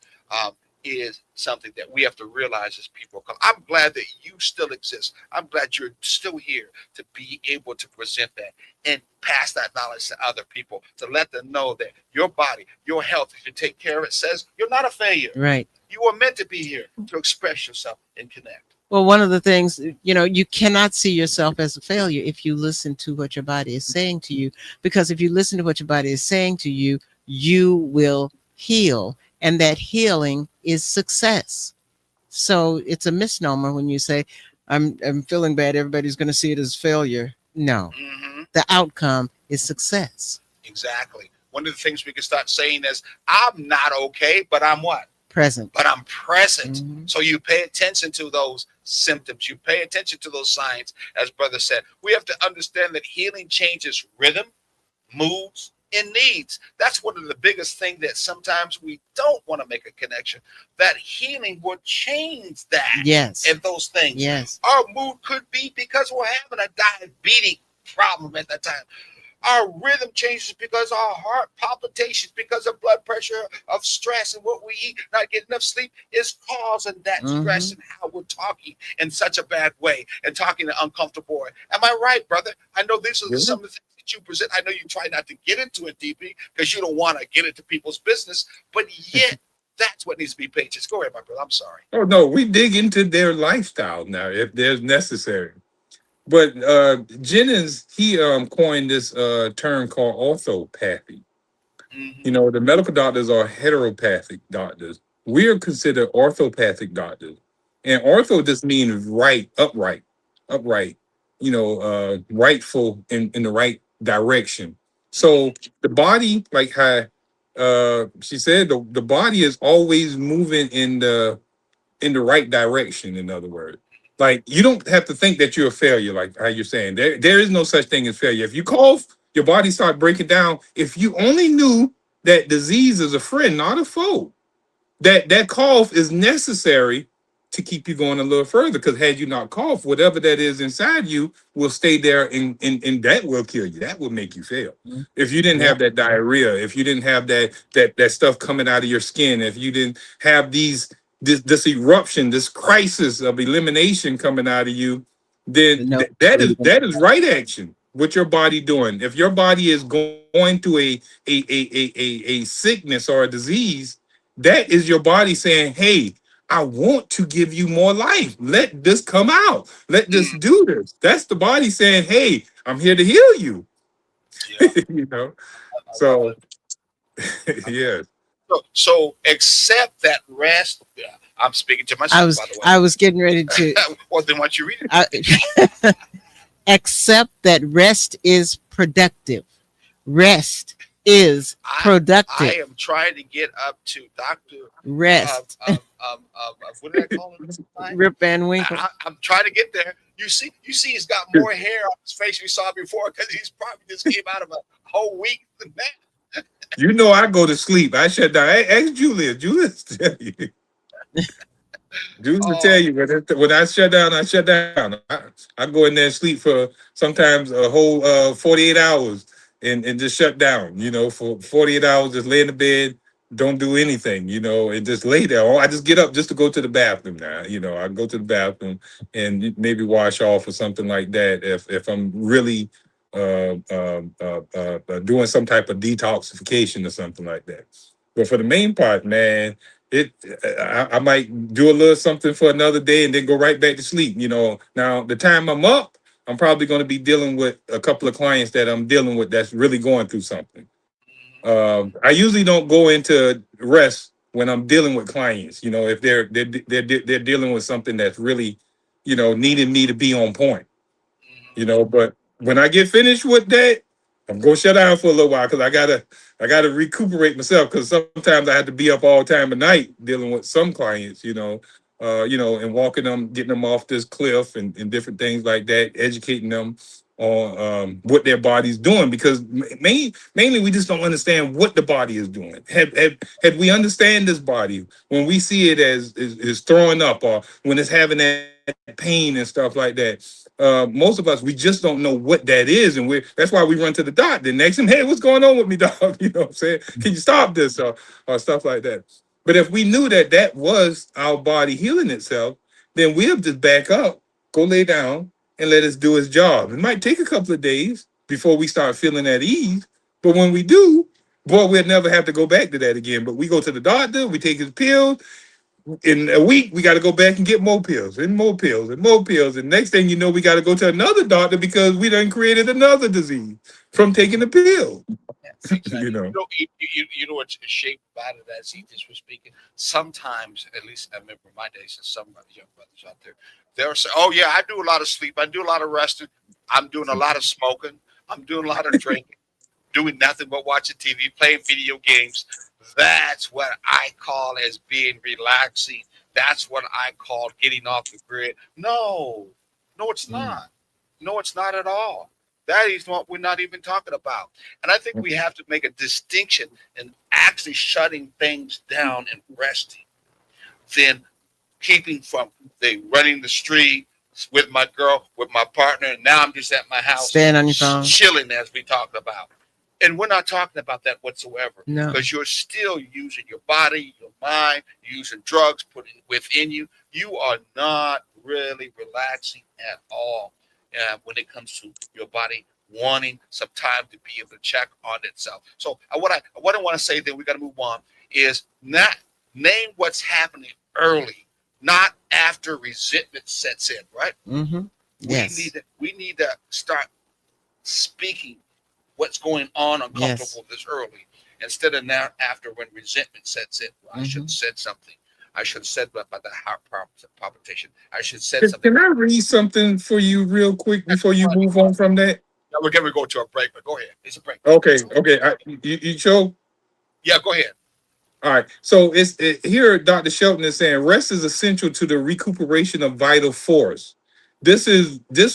is something that we have to realize as people. I'm glad that you still exist. I'm glad you're still here to be able to present that and pass that knowledge to other people, to let them know that your body, your health, if you take care of it, says you're not a failure. Right. You are meant to be here to express yourself and connect. Well, one of the things, you cannot see yourself as a failure if you listen to what your body is saying to you, because if you listen to what your body is saying to you, you will heal. And that healing is success. So it's a misnomer when you say, I'm feeling bad, everybody's going to see it as failure. No, the outcome is success. Exactly. One of the things we can start saying is, I'm not okay, but I'm what? Present. But I'm present. Mhm. So you pay attention to those symptoms. You pay attention to those signs. As brother said, we have to understand that healing changes rhythm, moods, and needs. That's one of the biggest things that sometimes we don't want to make a connection. That healing will change that. Yes. And those things. Yes. Our mood could be because we're having a diabetic problem at that time. Our rhythm changes because our heart palpitations, because of blood pressure, of stress, and what we eat, not getting enough sleep is causing that stress, and how we're talking in such a bad way and talking an uncomfortable way. Am I right, brother? I know these are some of the things that you present. I know you try not to get into it deeply because you don't want to get into people's business, but yet that's what needs to be paid. Just go ahead, my brother. I'm sorry. Oh no, we dig into their lifestyle now if there's necessary. But Jennings, he coined this term called orthopathy. You know, the medical doctors are heteropathic doctors. We are considered orthopathic doctors. And ortho just means right, upright, rightful in the right direction. So the body, like how she said, the body is always moving in the right direction, in other words. Like, you don't have to think that you're a failure, like how you're saying. There is no such thing as failure. If you cough, your body start breaking down. If you only knew that disease is a friend, not a foe, that cough is necessary to keep you going a little further. Because had you not coughed, whatever that is inside you will stay there, and that will kill you. That will make you fail. If you didn't have that diarrhea, if you didn't have that stuff coming out of your skin, if you didn't have this eruption, this crisis of elimination coming out of you, then that is right action. What your body doing? If your body is going through a sickness or a disease, that is your body saying, "Hey, I want to give you more life. Let this come out. Let this do this." That's the body saying, "Hey, I'm here to heal you." Yeah. You know. So yes. So accept that rest. Yeah, I'm speaking to myself, by the way. I was getting ready to Well, then why don't you read it? accept that rest is productive. Rest is productive. I am trying to get up to Dr. Rest. What did I call him? Rip Van Winkle. I'm trying to get there. You see, he's got more hair on his face we saw before, because he's probably just came out of a whole week than that. You know, I go to sleep. I shut down. Ask Julia. Julia's tell you. Julia will tell you when I shut down, I shut down. I go in there and sleep for sometimes a whole 48 hours and just shut down. You know, for 48 hours, just lay in the bed, don't do anything. You know, and just lay there. Or I just get up just to go to the bathroom now. You know, I go to the bathroom and maybe wash off or something like that if I'm really doing some type of detoxification or something like that. But for the main part, man, I might do a little something for another day and then go right back to sleep. Now the time I'm up, I'm probably going to be dealing with a couple of clients that I'm dealing with that's really going through something. I usually don't go into rest when I'm dealing with clients. If they're dealing with something that's really, needing me to be on point. But when I get finished with that, I'm gonna shut down for a little while because I gotta recuperate myself because sometimes I have to be up all time of night dealing with some clients, and walking them, getting them off this cliff and different things like that, educating them on what their body's doing because mainly we just don't understand what the body is doing. Had we understand this body when we see it as is throwing up or when it's having that pain and stuff like that. Most of us, we just don't know what that is, and that's why we run to the doctor and ask him, "Hey, what's going on with me, dog?" You know what I'm saying? Can you stop this or stuff like that? But if we knew that that was our body healing itself, then we'll just back up, go lay down, and let us do its job. It might take a couple of days before we start feeling at ease, but when we do, boy, we'll never have to go back to that again. But we go to the doctor, we take his pills. In a week, we got to go back and get more pills and more pills and more pills. And next thing you know, we got to go to another doctor because we done created another disease from taking the pill. Exactly. You know. You know what's shaped about it as he just was speaking. Sometimes, at least I remember my days, and some young brothers out there, they'll say, "Oh yeah, I do a lot of sleep. I do a lot of resting. I'm doing a lot of smoking. I'm doing a lot of drinking, doing nothing but watching TV, playing video games." That's what I call as being relaxing. That's what I call getting off the grid. No, it's not. No, it's not at all. That is what we're not even talking about. And I think we have to make a distinction in actually shutting things down and resting, then keeping from running the street with my girl, with my partner, and now I'm just at my house. Staying on your phone. Chilling, as we talked about. And we're not talking about that whatsoever. No. Because you're still using your body, your mind, using drugs putting within you. You are not really relaxing at all when it comes to your body wanting some time to be able to check on itself. So what I want to say that we got to move on is not name what's happening early, not after resentment sets in, right? Mm-hmm. Yes. We need to start speaking what's going on uncomfortable this early instead of now after when resentment sets in. Well, I should have said something. I should have said about the heart palpitation. I should have said something. Can I read something for you real quick before you move on from that? Now we're going to go to a break, but go ahead. It's a break. Okay. You show? Yeah, go ahead. All right. So here Dr. Shelton is saying rest is essential to the recuperation of vital force. This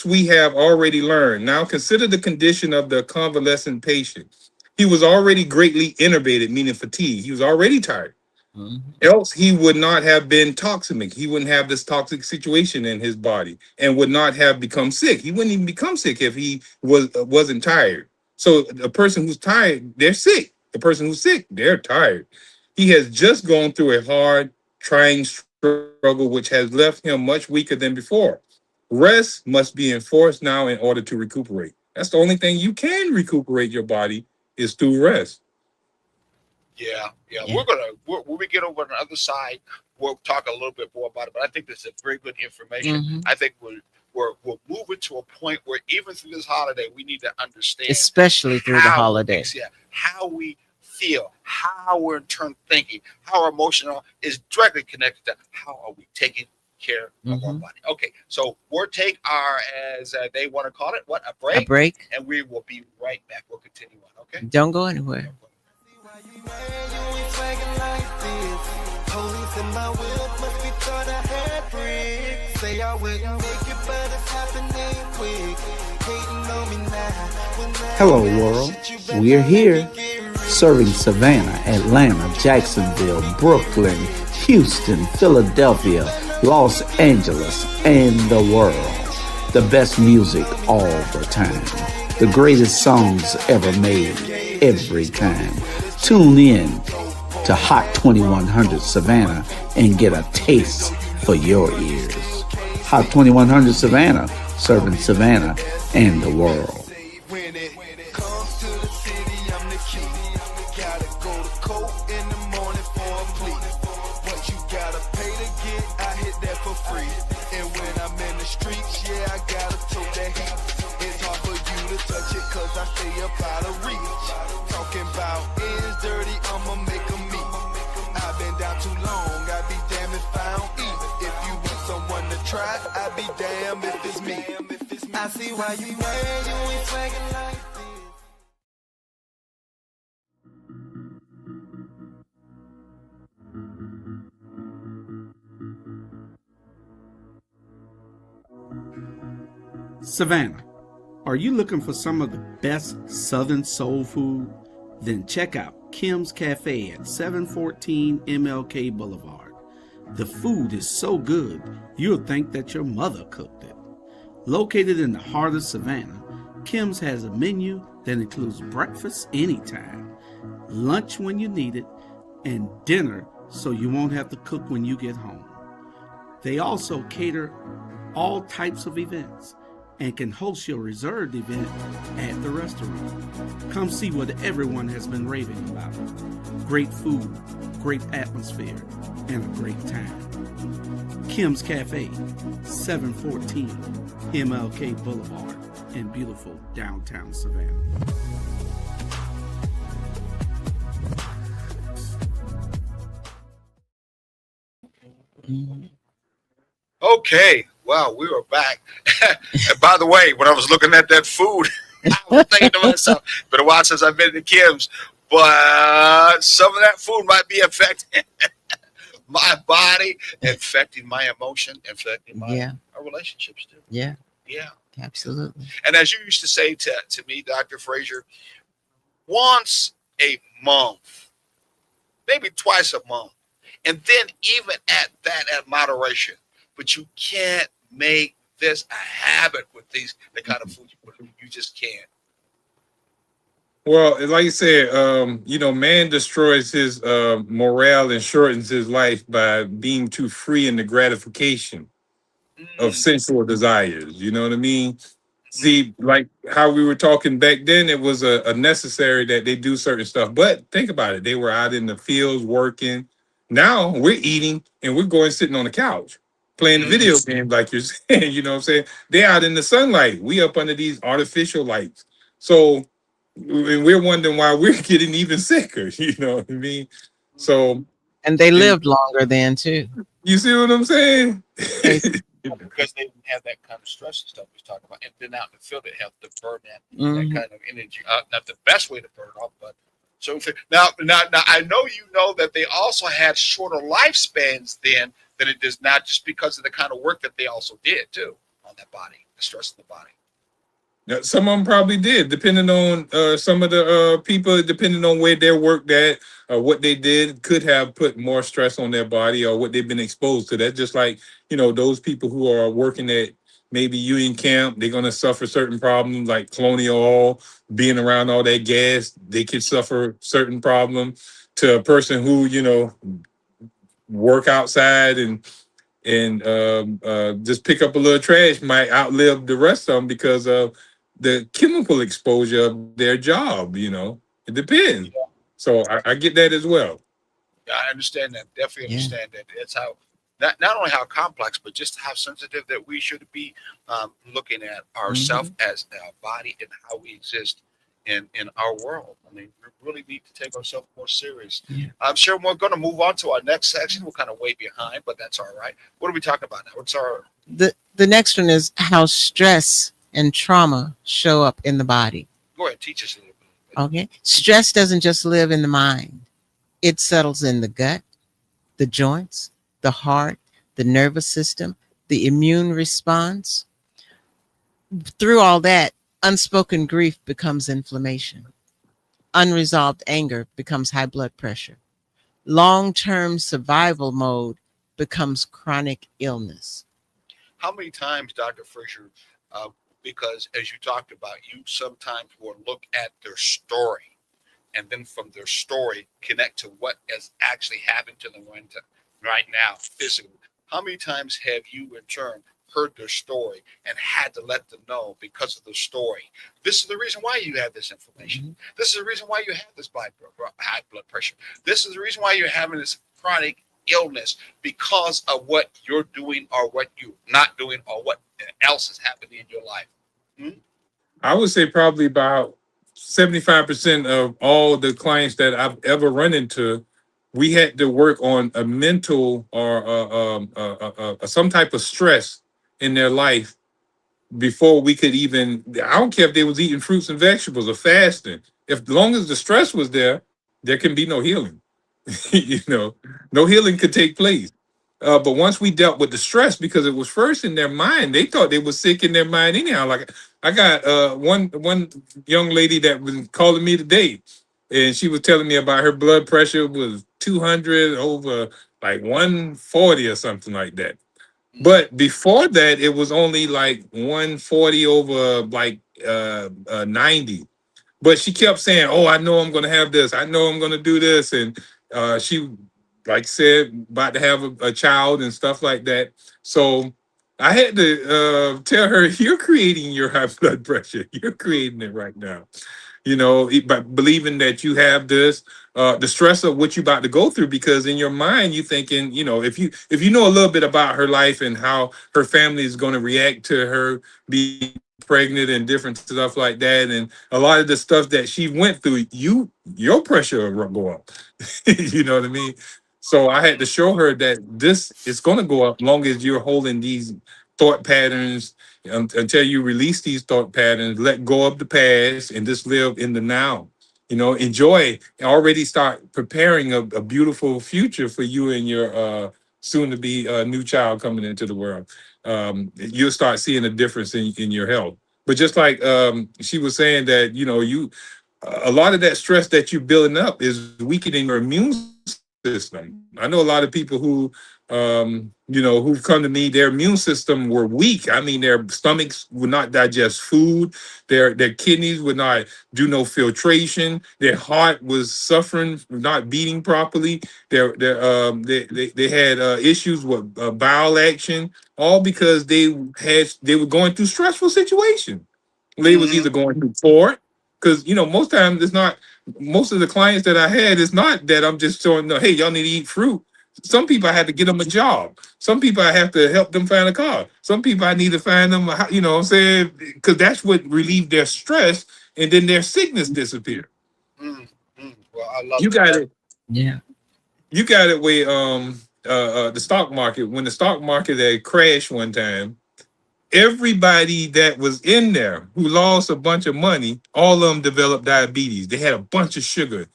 we have already learned. Now consider the condition of the convalescent patient. He was already greatly innervated, meaning fatigue. He was already tired. Mm-hmm. Else he would not have been toxic. He wouldn't have this toxic situation in his body and would not have become sick. He wouldn't even become sick if he wasn't tired. So the person who's tired, they're sick. The person who's sick, they're tired. He has just gone through a hard, trying struggle, which has left him much weaker than before. Rest must be enforced now in order to recuperate. That's the only thing you can recuperate your body is through rest. Yeah. When we get over on the other side, we'll talk a little bit more about it. But I think this is very good information. Mm-hmm. I think we're moving to a point where even through this holiday, we need to understand, especially through the holiday, how we feel, how we're in turn thinking, how our emotional is directly connected to how are we taking care of our body. Okay, so we'll take our, as they want to call it, a break, and we will be right back. We'll continue on. Okay, don't go anywhere. Hello world, we're here serving Savannah, Atlanta, Jacksonville, Brooklyn, Houston, Philadelphia, Los Angeles, and the world. The best music all the time. The greatest songs ever made, every time. Tune in to Hot 2100 Savannah and get a taste for your ears. Hot 2100 Savannah, serving Savannah and the world. gotta pay to get, I hit that for free. And when I'm in the streets, yeah, I gotta tote that heat. It's hard for you to touch it, cause I stay up out of reach. Talking about ends dirty, I'ma make 'em meet. I've been down too long, I'd be damn if I don't eat. If you want someone to try, I'd be damn if it's me. I see why you mad, you ain't swaggin' like this. Savannah, are you looking for some of the best Southern soul food? Then check out Kim's Cafe at 714 MLK Boulevard. The food is so good, you'll think that your mother cooked it. Located in the heart of Savannah, Kim's has a menu that includes breakfast anytime, lunch when you need it, and dinner so you won't have to cook when you get home. They also cater all types of events and can host your reserved event at the restaurant. Come see what everyone has been raving about. Great food, great atmosphere, and a great time. Kim's Cafe, 714 MLK Boulevard in beautiful downtown Savannah. Okay, wow, we were back. And by the way, when I was looking at that food, I was thinking to myself, been a while since I've been to Kim's, but some of that food might be affecting my body, affecting my emotion, affecting my our relationships too. Yeah, Yeah. absolutely. And as you used to say to me, Dr. Frazier, once a month, maybe twice a month, and then even at that, at moderation. But you can't make this a habit with the kind of food you put in. You just can't. Well, like you said, man destroys his morale and shortens his life by being too free in the gratification of sensual desires. You know what I mean? See, like how we were talking back then, it was a necessary that they do certain stuff. But think about it. They were out in the fields working. Now we're eating and we're going sitting on the couch playing the video games, like you're saying. You know what I'm saying? They're out in the sunlight. We up under these artificial lights. So and we're wondering why we're getting even sicker. You know what I mean? So, and they lived longer then too. You see what I'm saying? Because they didn't have that kind of stress and stuff we was talking about, and then out in the field it helped to burn that kind of energy. Not the best way to burn it off, but so now I know you know that they also had shorter lifespans then than it does now, just because of the kind of work that they also did too on that body, the stress of the body. Now, some of them probably did, depending on some of the people, depending on where they worked at, what they did could have put more stress on their body or what they've been exposed to. That just like, those people who are working at maybe Union Camp, they're going to suffer certain problems like colonial oil, being around all that gas, they could suffer certain problems. To a person who, work outside and just pick up a little trash might outlive the rest of them because of the chemical exposure of their job. It depends. Yeah. So I get that as well. Yeah, I understand that. Definitely understand that. It's how not only how complex, but just how sensitive that we should be looking at ourselves as our body and how we exist in our world. I mean, we really need to take ourselves more serious. Yeah. I'm sure we're going to move on to our next section. We're kind of way behind, but that's all right. What are we talking about now? What's our the next one is how stress and trauma show up in the body. Go ahead, teach us a little bit. Okay. Stress doesn't just live in the mind. It settles in the gut, the joints, the heart, the nervous system, the immune response. Through all that, unspoken grief becomes inflammation. Unresolved anger becomes high blood pressure. Long-term survival mode becomes chronic illness. How many times, Dr. Frazier, because as you talked about, you sometimes will look at their story and then from their story connect to what has actually happened to them right now physically. How many times have you in turn heard their story and had to let them know because of the story, this is the reason why you have this inflammation. This is the reason why you have this high blood pressure. This is the reason why you're having this chronic illness because of what you're doing or what you're not doing or what else is happening in your life? I would say probably about 75% of all the clients that I've ever run into, we had to work on a mental or some type of stress in their life before we could even. I don't care if they was eating fruits and vegetables or fasting. If as long as the stress was there, there can be no healing. You know, no healing could take place. But once we dealt with the stress, because it was first in their mind, they thought they were sick in their mind anyhow. Like I got one young lady that was calling me today, and she was telling me about her blood pressure was 200 over like 140 or something like that. But before that, it was only like 140 over like 90. But she kept saying, "Oh, I know I'm going to have this. I know I'm going to do this," and she, like said, about to have a child and stuff like that. So I had to tell her, "You're creating your high blood pressure. You're creating it right now." You know, by believing that you have this, the stress of what you're about to go through, because in your mind you thinking, you know, if you know a little bit about her life and how her family is going to react to her being pregnant and different stuff like that, and a lot of the stuff that she went through, your pressure will go up. You know what I mean? So I had to show her that this is going to go up long as you're holding these thought patterns until you release these thought patterns, let go of the past, and just live in the now. You know, enjoy, already start preparing a beautiful future for you and your soon to be new child coming into the world. You'll start seeing a difference in your health. But just like she was saying that, you know, a lot of that stress that you're building up is weakening your immune system. I know a lot of people who you know, who've come to me, their immune system were weak. I mean, their stomachs would not digest food, their kidneys would not do no filtration, their heart was suffering, not beating properly, they had issues with bowel action, all because they were going through stressful situations. They was Mm-hmm. either going through port, because you know, most times it's not, most of the clients that I had, it's not that I'm just showing them, hey, y'all need to eat fruit. Some people I had to get them a job. Some people I have to help them find a car. Some people I need to find them, you know what I'm saying? Because that's what relieved their stress, and then their sickness disappeared. Mm-hmm. Well, I love You got that. it. Yeah. You got it where the stock market, when the stock market had crashed one time, everybody that was in there who lost a bunch of money, all of them developed diabetes. They had a bunch of sugar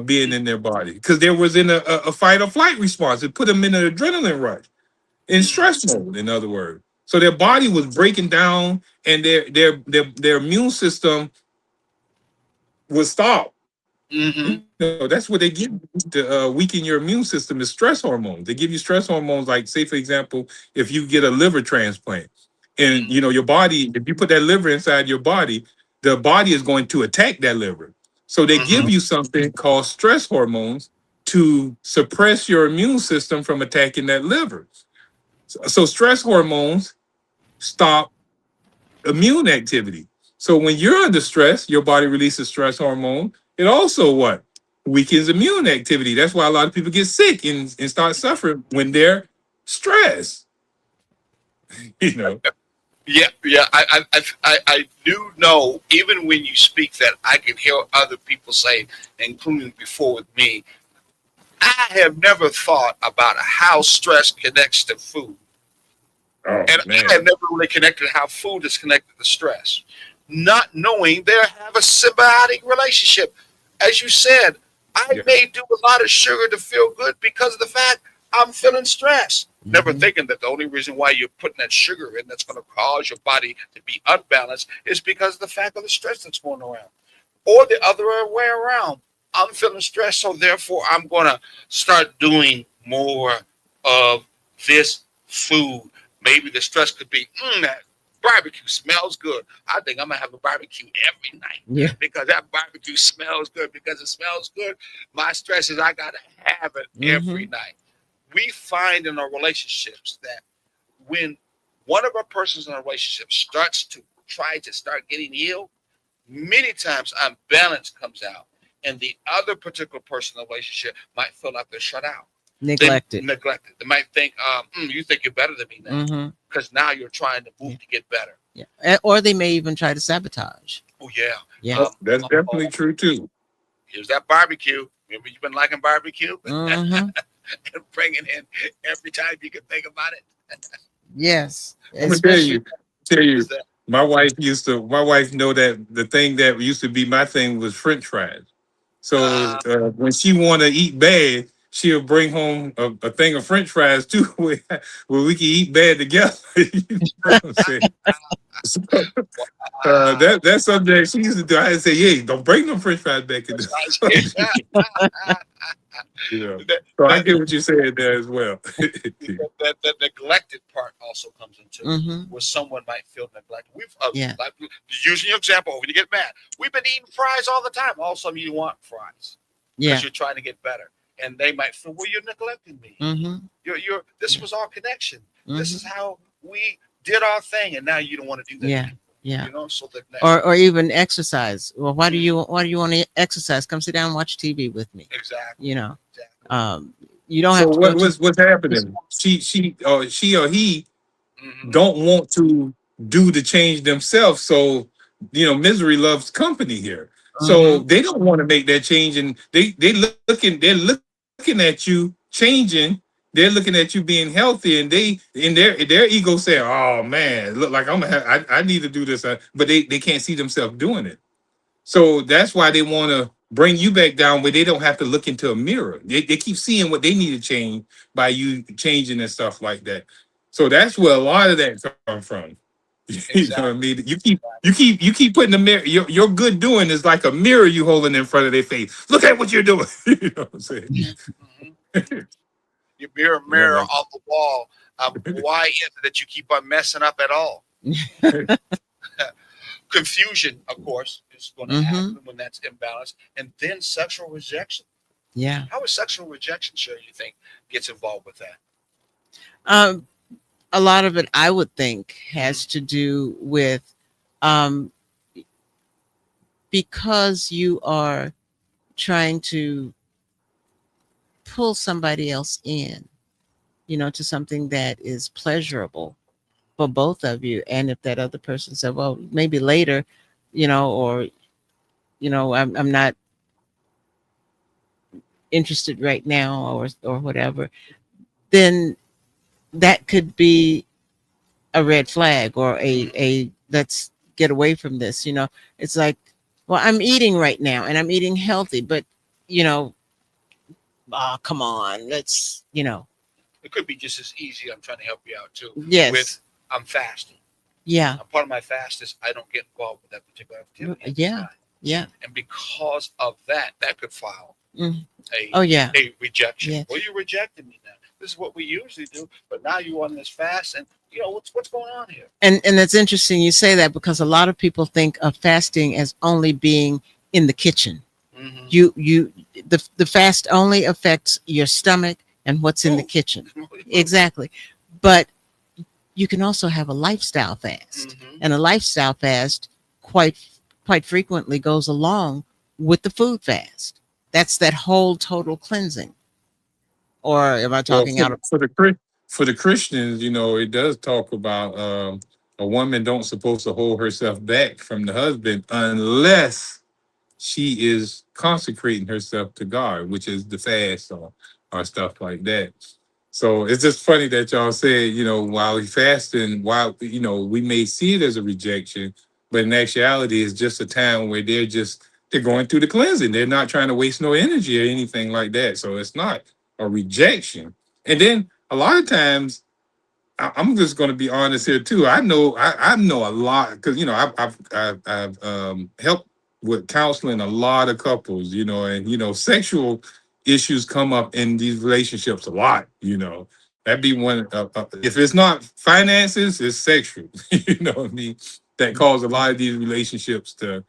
being in their body because they was in a fight or flight response. It put them in an adrenaline rush, in stress mode, in other words. So their body was breaking down, and their immune system was stopped. Mm-hmm. You know, that's what they give you to weaken your immune system, is stress hormones. They give you stress hormones, like, say, for example, if you get a liver transplant, and you know your body, if you put that liver inside your body, the body is going to attack that liver. So they Mm-hmm. give you something called stress hormones to suppress your immune system from attacking that liver. So stress hormones stop immune activity. So when you're under stress, your body releases stress hormone. It also what? Weakens immune activity. That's why a lot of people get sick and start suffering when they're stressed. You know. Yeah, yeah. I do know. Even when you speak, that I can hear other people say, including before with me. I have never thought about how stress connects to food. Oh And I have man. never really connected how food is connected to stress, not knowing they have a symbiotic relationship. As you said, I Yeah. may do a lot of sugar to feel good because of the fact I'm feeling stressed. Never Mhm. thinking that the only reason why you're putting that sugar in that's going to cause your body to be unbalanced is because of the fact of the stress that's going around. Or the other way around. I'm feeling stressed, so therefore I'm going to start doing more of this food. Maybe the stress could be, that barbecue smells good. I think I'm going to have a barbecue every night Yeah. because that barbecue smells good. Because it smells good, my stress is I got to have it every Mhm. night. We find in our relationships that when one of our persons in a relationship starts to try to start getting ill, many times unbalance comes out, and the other particular person in the relationship might feel like they're shut out. Neglected. Neglected. They might think, you think you're better than me now, Mm-hmm. because now you're trying to move to get better. Yeah. Or they may even try to sabotage. Oh yeah. Yeah. That's definitely true too. Here's that barbecue. Remember, you've been liking barbecue, Mm-hmm. and bringing in every time you can think about it. Yes. I'm gonna Especially. tell you, Is that my wife know that the thing that used to be my thing was French fries. So when she want to eat bad, she'll bring home a thing of French fries too, where we can eat bad together. You know what I'm saying? So, that's something that she used to do. I say, "Yeah, don't bring no French fries back in the." You know. So I get what you're saying there as well. the neglected part also comes into it, Mm-hmm. where someone might feel neglected. We've Yeah. like, using your example, when you get mad, we've been eating fries all the time. All of a sudden, you want fries because Yeah. you're trying to get better, and they might feel, well, you're neglecting me. Mm-hmm. You're this was our connection. This Mm-hmm. is how we did our thing, and now you don't want to do that. Yeah. anymore. Yeah. You know, so that Or even exercise. Well, why do you want to exercise? Come sit down and watch TV with me. exactly. You know. Exactly. You don't So have to go to what's happening? She or he Mhm. don't want to do the change themselves. So misery loves company here. So they don't want to make that change, and they're looking at you changing. They're looking at you being healthy, and they in their ego say, "Oh man, look like I need to do this," but they can't see themselves doing it. So that's why they want to bring you back down where they don't have to look into a mirror. They keep seeing what they need to change by you changing and stuff like that. So that's where a lot of that comes from. You know what I mean? You keep putting the mirror. Your good doing is like a mirror you holding in front of their face. Look at what you're doing. You know what I'm saying? Mhm. You mirror man. on the wall. Why is it that you keep on messing up at all? Confusion, of course, is going to Mhm. happen when that's imbalanced, and then sexual rejection. Yeah. How is sexual rejection, Sherry, you think, gets involved with that? A lot of it, I would think, has to do with because you are trying to pull somebody else in, to something that is pleasurable for both of you. And if that other person said, well, maybe later, or, I'm not interested right now, or whatever, then that could be a red flag, or a let's get away from this. It's like, well, I'm eating right now and I'm eating healthy, but come on, let's It could be just as easy. I'm trying to help you out too. yes. With I'm fasting. Yeah. A part of my fast is I don't get involved with that particular activity. at the Yeah. time. Yeah. And because of that, that could file Mm. a Oh yeah. a rejection. Yeah. Well, you rejected me now. This is what we usually do, but now you on this fast, and what's going on here? And that's interesting you say that, because a lot of people think of fasting as only being in the kitchen. Mm-hmm. The fast only affects your stomach and what's in the kitchen. Exactly. But you can also have a lifestyle fast. Mhm. And a lifestyle fast quite frequently goes along with the food fast. That's that whole total cleansing. Or am I talking Well, out of for the Christians, it does talk about a woman don't supposed to hold herself back from the husband unless she is consecrating herself to God, which is the fast or stuff like that. So it's just funny that y'all said, while we fasting, we may see it as a rejection, but in actuality, it's just a time where they're going through the cleansing. They're not trying to waste no energy or anything like that. So it's not a rejection. And then a lot of times, I'm just going to be honest here too. I know a lot because I've helped with counseling a lot of couples, and sexual issues come up in these relationships a lot. That'd be one. If it's not finances, it's sexual. You know what I mean? That cause a lot of these relationships to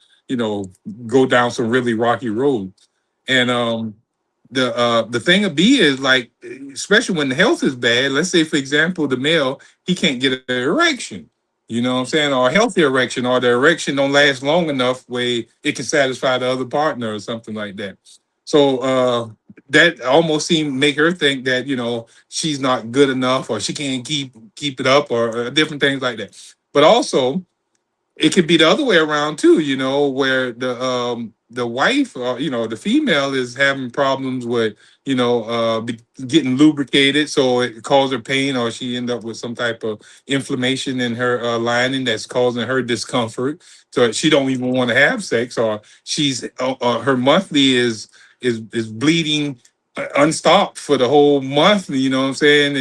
go down some really rocky roads. And the thing of B is, like, especially when the health is bad. Let's say, for example, the male, he can't get an erection. You know what I'm saying? Or a healthy erection, or the erection don't last long enough where it can satisfy the other partner or something like that. So that almost seem make her think that, you know, she's not good enough, or she can't keep it up, or different things like that. But also, it could be the other way around too, you know, where the wife, or you know, the female is having problems with, you know, getting lubricated, so it causes her pain, or she end up with some type of inflammation in her lining that's causing her discomfort, so she don't even want to have sex, or she's her monthly is bleeding unstopped for the whole month, you know what I'm saying,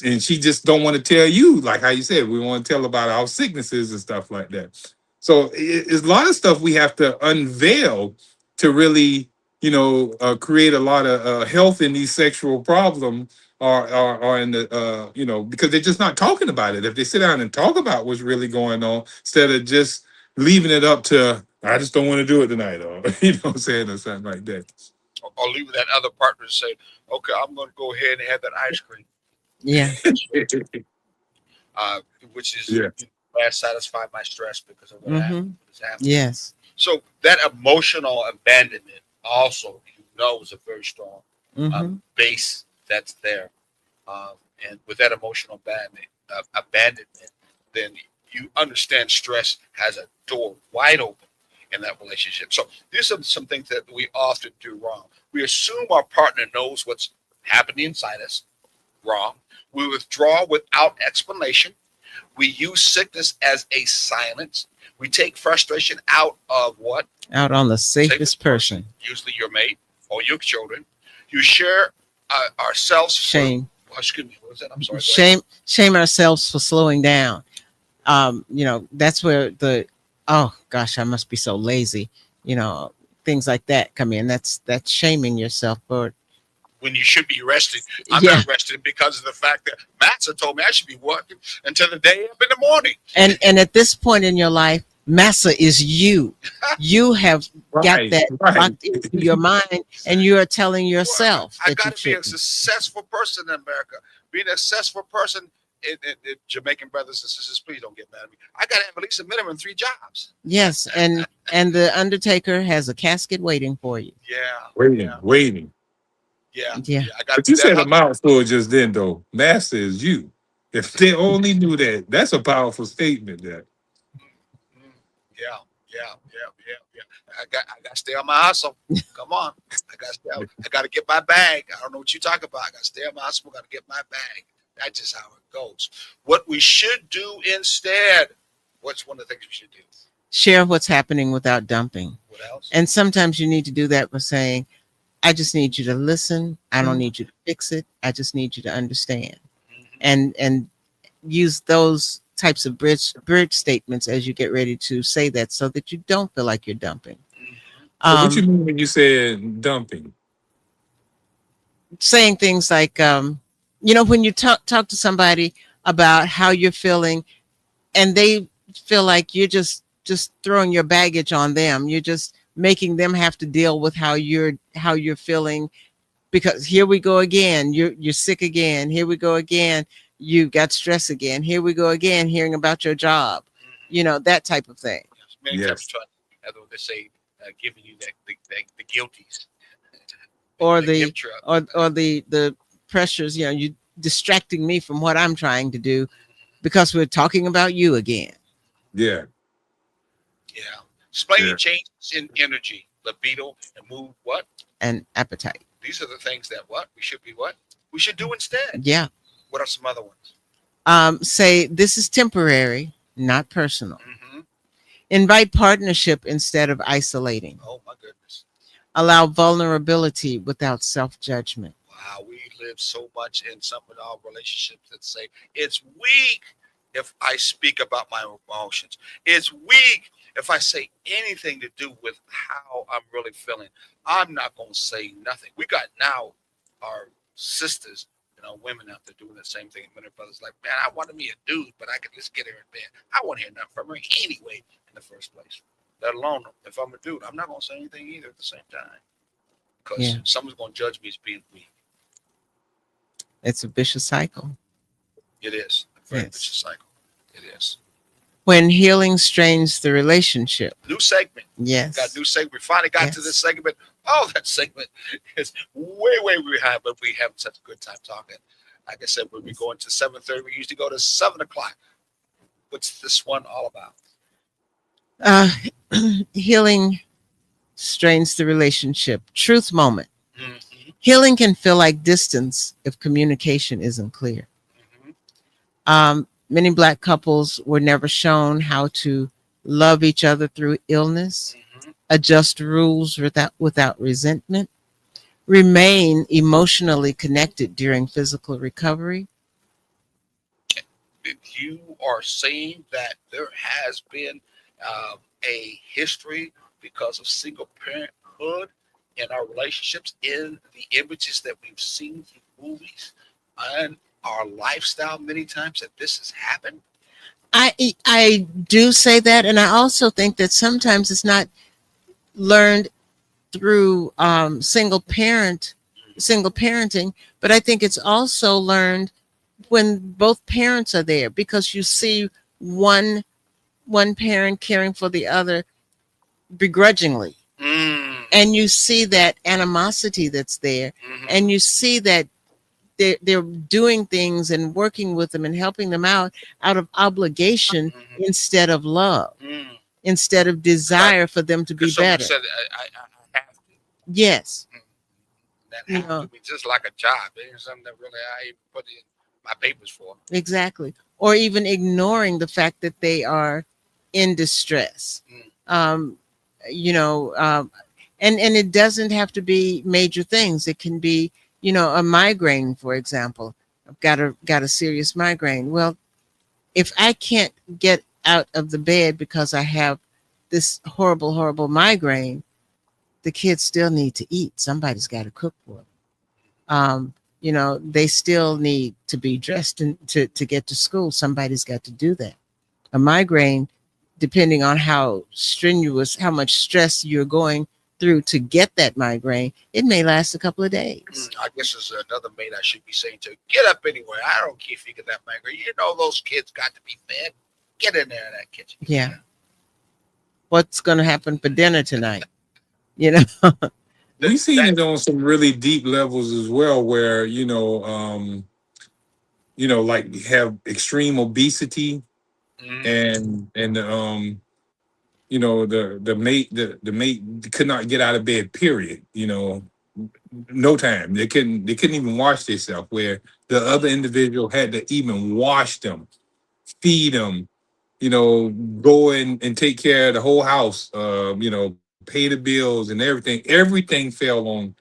and she just don't want to tell you, like how you said, we want to tell about our sicknesses and stuff like that. So it's a lot of stuff we have to unveil to really, you know, create a lot of health in these sexual problems, or in the you know, because they're just not talking about it. If they sit down and talk about what's really going on, instead of just leaving it up to, I just don't want to do it tonight, or you know what I'm saying, or something like that. Or leave that other partner to say, okay, I'm going to go ahead and have that ice cream, Yeah. which is Yeah. I satisfy my stress because of what happened. Yes. So that emotional abandonment also, you know, is a very strong Hmm. base that's there. And with that emotional abandonment, then you understand stress has a door wide open in that relationship. So these are some things that we often do wrong. We assume our partner knows what's happening inside us. Wrong. We withdraw without explanation. We use sickness as a silence. We take frustration out of what? Out on the safest person. Usually your mate or your children. You share ourselves. Shame. Excuse me. What was that? I'm sorry. Go ahead. Shame ourselves for slowing down. You know, that's where oh gosh, I must be so lazy. You know, things like that come in. That's shaming yourself for. When you should be resting. I'm Yeah. not resting because of the fact that Matza told me I should be working until the day up in the morning. And at this point in your life, massa is you. You have got Right, that right. locked into your mind, and you are telling yourself I that you got to be a shouldn't. successful person in America. Being a successful person, Jamaican brothers and sisters, please don't get mad at me. I got to have at least a minimum 3 jobs. Yes, and the undertaker has a casket waiting for you. Yeah. Waiting. Yeah. Yeah. I got But to you do said that. a mouthful just then, though. Master is you. If they only knew that, that's a powerful statement. There. Yeah. I got to stay on my hustle. Come on. I got to get my bag. I don't know what you talk about. I got to stay on my hustle. Got to get my bag. That's just how it goes. What we should do instead, what's one of the things we should do? Share what's happening without dumping. What else? And sometimes you need to do that by saying, I just need you to listen. I don't need you to fix it. I just need you to understand. And use those types of bridge statements as you get ready to say that, so that you don't feel like you're dumping. So what you mean when you said dumping? Saying things like, you know, when you talk to somebody about how you're feeling, and they feel like you're just throwing your baggage on them. You're just making them have to deal with how you're feeling, because here we go again. You're sick again. Here we go again. You got stress again. Here we go again, hearing about your job. You know, that type of thing. Many times try, as they say, giving you the guilties, Or the the gift trip. or the pressures. You know, you distracting me from what I'm trying to do because we're talking about you again. Yeah. Explaining changes in energy, libido, and mood. What? And appetite. These are the things that we should do instead. Yeah. What are some other ones? Say this is temporary, not personal. Mm-hmm. Invite partnership instead of isolating. Oh my goodness. Allow vulnerability without self-judgment. Wow, we live so much in some of our relationships that say it's weak if I speak about my emotions. It's weak if I say anything to do with how I'm really feeling. I'm not going to say nothing. We got now our sisters, women out there doing the same thing. Men and brothers like, man, I wanted me a dude, but I could just get her in bed. I want to hear nothing from her anyway in the first place. Let alone if I'm a dude, I'm not going to say anything either at the same time, because someone's going to judge me as being weak. It's a vicious cycle. It is a very vicious cycle. It is. When healing strains the relationship. New segment. Yes. Got a new segment. We finally got to this segment. Oh, that segment is way behind, but we have such a good time talking. Like I said, when we go into 7:30, we usually go to 7 o'clock. What's this one all about? Uh, healing strains the relationship. Truth moment. Mm-hmm, Healing can feel like distance if communication isn't clear. Many Black couples were never shown how to love each other through illness, mm-hmm. adjust rules without resentment, remain emotionally connected during physical recovery. You are saying that there has been a history because of single parenthood in our relationships, in the images that we've seen through movies and our lifestyle many times, that this has happened. I do say that, and I also think that sometimes it's not learned through single parenting, but I think it's also learned when both parents are there, because you see one parent caring for the other begrudgingly, and you see that animosity that's there, and you see that they're doing things and working with them and helping them out of obligation instead of love, instead of desire for them to be better. Said, I have to. Yes. That has to be just like a job. It's something that really I put in my papers for. Exactly. Or even ignoring the fact that they are in distress. And it doesn't have to be major things. It can be, a migraine, for example. I've got a serious migraine. Well, if I can't get out of the bed because I have this horrible migraine, the kids still need to eat. Somebody's got to cook for them. They still need to be dressed to get to school. Somebody's got to do that. A migraine, depending on how much stress you're going through to get that migraine, it may last a couple of days. I guess there's another mate I should be saying to get up anyway. I don't care if you get that migraine. Those kids got to be fed. Get in there in that kitchen. Yeah. What's going to happen for dinner tonight? We've seen it on some really deep levels as well, where like have extreme obesity, and the mate could not get out of bed. Period. No time. They couldn't even wash themselves. Where the other individual had to even wash them, feed them, go in and take care of the whole house. Pay the bills and everything. Everything fell on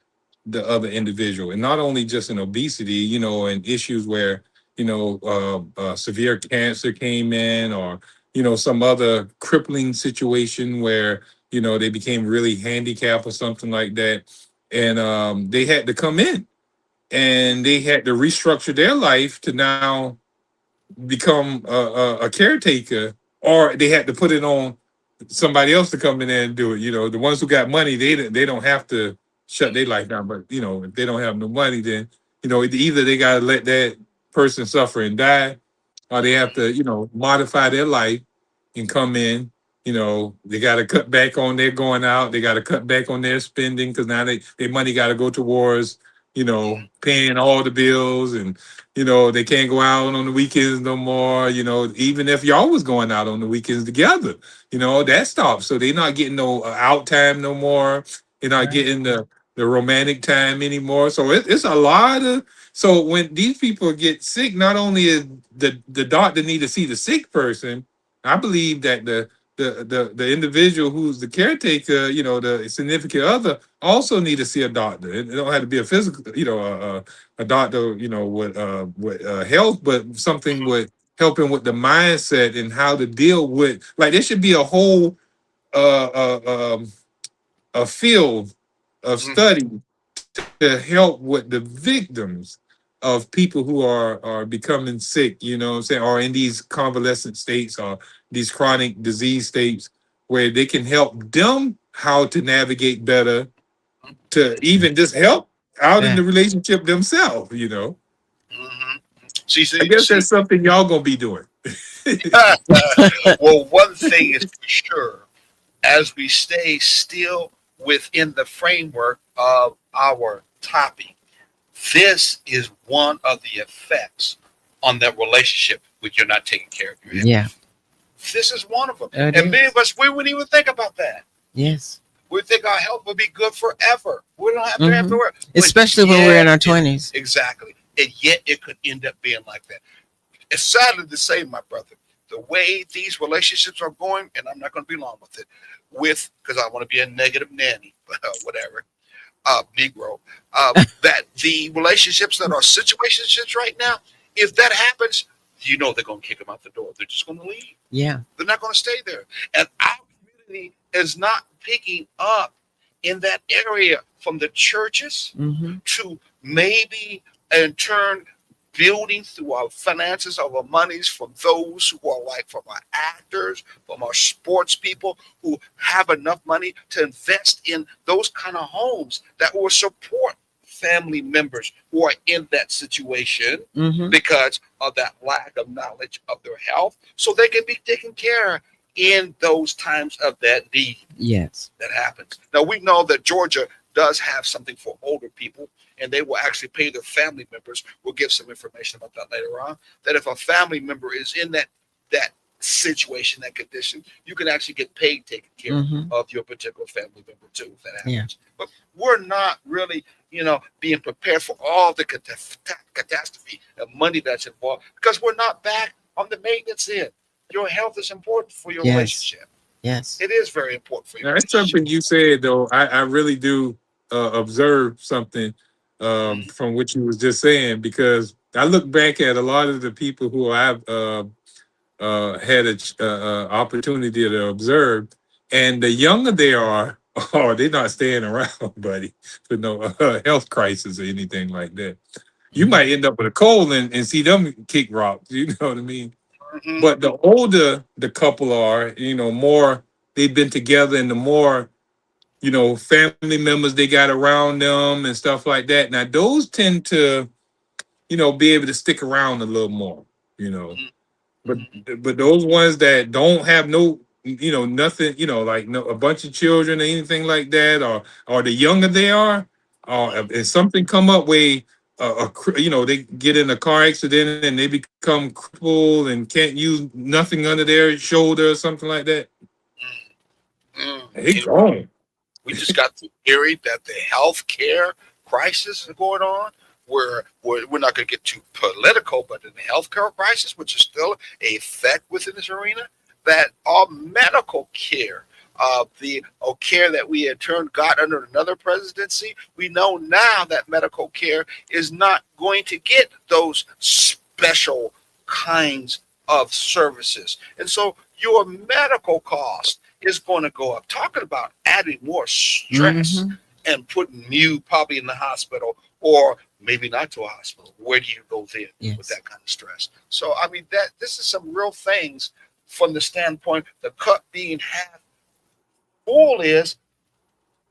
the other individual, and not only just in obesity, and issues where severe cancer came in, or some other crippling situation where they became really handicapped or something like that, and they had to come in and they had to restructure their life to now become a caretaker, or they had to put it on somebody else to come in there and do it. The ones who got money, they don't have to shut their life down. But if they don't have no money, then either they gotta let that person suffer and die, or they have to modify their life and come in. They gotta cut back on their going out. They gotta cut back on their spending, because now their money gotta go towards paying all the bills, and they can't go out on the weekends no more. Even if y'all was going out on the weekends together, that stopped. So they're not getting no out time no more. They're not getting the romantic time anymore. So it's a lot of. So when these people get sick, not only is the doctor need to see the sick person, I believe that the individual who's the caretaker, the significant other, also need to see a doctor. It don't have to be a physical, a doctor, with health, but something with helping with the mindset and how to deal with. Like, there should be a whole a field of study to help with the victims of people who are becoming sick, or in these convalescent states, or these chronic disease states, where they can help them how to navigate better, to even just help out in the relationship themselves. I guess that's something y'all gonna be doing. Well, one thing is for sure, as we stay still, within the framework of our topic. This is one of the effects on that relationship when you're not taking care of your health. Yeah. This is one of them. It And many is. of us, we wouldn't even think about that. Yes. We think our health will be good forever. We don't have to have to worry. But Especially when we're in our yet it- 20s. Exactly. And yet it could end up being like that. It's sadly to say, my brother, the way these relationships are going, and I'm not going to be long with it, because I want to be a negative nanny, but whatever, Negro, that the relationships that are situationships right now, if that happens, you know they're going to kick them out the door. They're just going to leave. Yeah. They're not going to stay there. And our community is not picking up in that area from the churches Mm-hmm. to maybe in turn building through our finances, our monies from those who are like from our actors, from our sports people who have enough money to invest in those kind of homes that will support family members who are in that situation Mm-hmm. because of that lack of knowledge of their health, so they can be taken care of in those times of that need Yes. that happens. Now we know that Georgia does have something for older people, and they will actually pay their family members. We'll give some information about that later on. That if a family member is in that situation, that condition, you can actually get paid taking care Mm-hmm. of your particular family member too. If that happens, Yeah. but we're not really, being prepared for all the catastrophe and money that's involved because we're not back on the maintenance end. Your health is important for your Yes. relationship. Yes. It is very important for your Now, that's relationship. something you said, though. I really do observe something from what you was just saying, because I look back at a lot of the people who I've had a opportunity to observe, and the younger they are, oh, they're not staying around, buddy, for no health crisis or anything like that. You might end up with a cold and see them kick rocks. You know what I mean? Mhm. But the older the couple are, more they've been together, and the more, family members they got around them and stuff like that. Now, those tend to, be able to stick around a little more, But those ones that don't have no, nothing, like no a bunch of children or anything like that, or the younger they are, or if something come up where they get in a car accident and they become crippled and can't use nothing under their shoulder or something like that, they gone. We just got the theory that the healthcare crisis is going on. We're not going to get too political, but in the healthcare crisis, which is still a fact within this arena, that our medical care, the care that we in turn got under another presidency, we know now that medical care is not going to get those special kinds of services. And so your medical cost is going to go up. Talking about adding more stress Mhm. and putting you probably in the hospital, or maybe not to a hospital. Where do you go then Yes. with that kind of stress? So I mean, that this is some real things from the standpoint the cup being half full is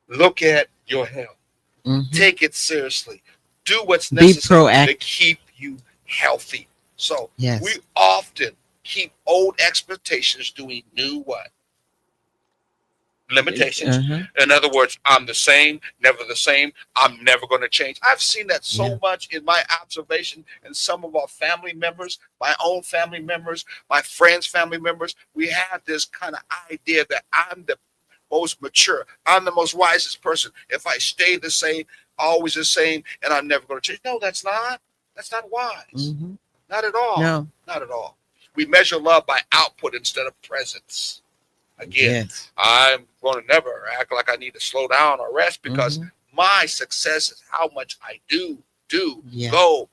look at your health. Mhm. Take it seriously. Do what's Be necessary to proactive. keep you healthy. So Yes. we often keep old expectations doing new what? Limitations. Uh-huh. In other words, I'm the same, never the same. I'm never going to change. I've seen that so Yeah. much in my observation and some of our family members, my own family members, my friends' family members. We have this kind of idea that I'm the most mature, I'm the most wisest person. If I stay the same, always the same, and I'm never going to change. No, that's not wise. Mhm. Not at all. No. Not at all. We measure love by output instead of presence. Again, Yes. I'm going to never act like I need to slow down or rest because Mhm. my success is how much I do, Yeah. go,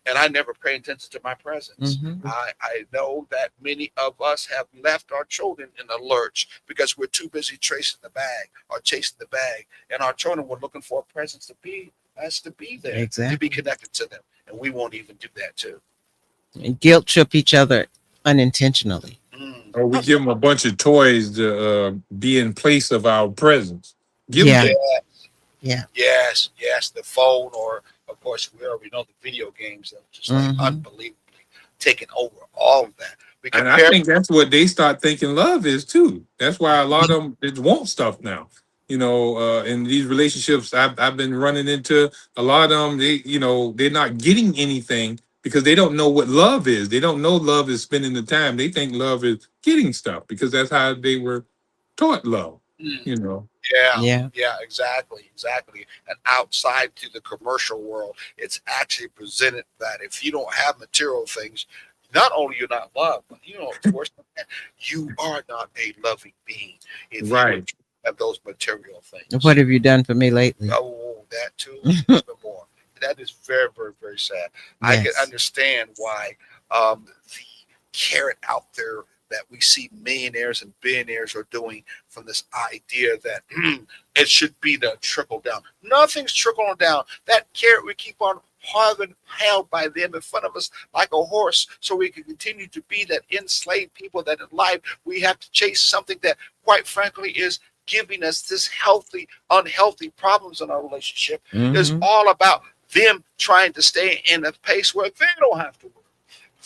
and I never pay attention to my presence. Mhm. I know that many of us have left our children in a lurch because we're too busy chasing the bag, and our children were looking for a presence to be there, to Exactly. be connected to them, and we won't even do that too. And guilt trip each other unintentionally. Or we give them a bunch of toys to be in place of our presence. Give Yeah. them Yes, the phone, or of course we already know the video games that are just like Mhm. unbelievably taking over all of that. We And I compare, think that's what they start thinking love is too. That's why a lot of them just want stuff now. In these relationships I've been running into, a lot of them, they're not getting anything because they don't know what love is. They don't know love is spending the time. They think love is getting stuff because that's how they were taught love, Mm. you know. Yeah, Yeah. yeah, exactly. And outside to the commercial world, it's actually presented that if you don't have material things, not only you're not loved, but of course, you are not a loving being if you Right. have those material things. What have you done for me lately? Oh, that too, even more. That is very, very, very sad. I can Yes. understand why the carrot out there that we see millionaires and billionaires are doing from this idea that it should be the trickle down. Nothing's trickling down. That carrot we keep on having held by them in front of us like a horse so we can continue to be that enslaved people that in life we have to chase something that quite frankly is giving us this unhealthy problems in our relationship. Is Mhm. all about them trying to stay in a pace where they don't have to work.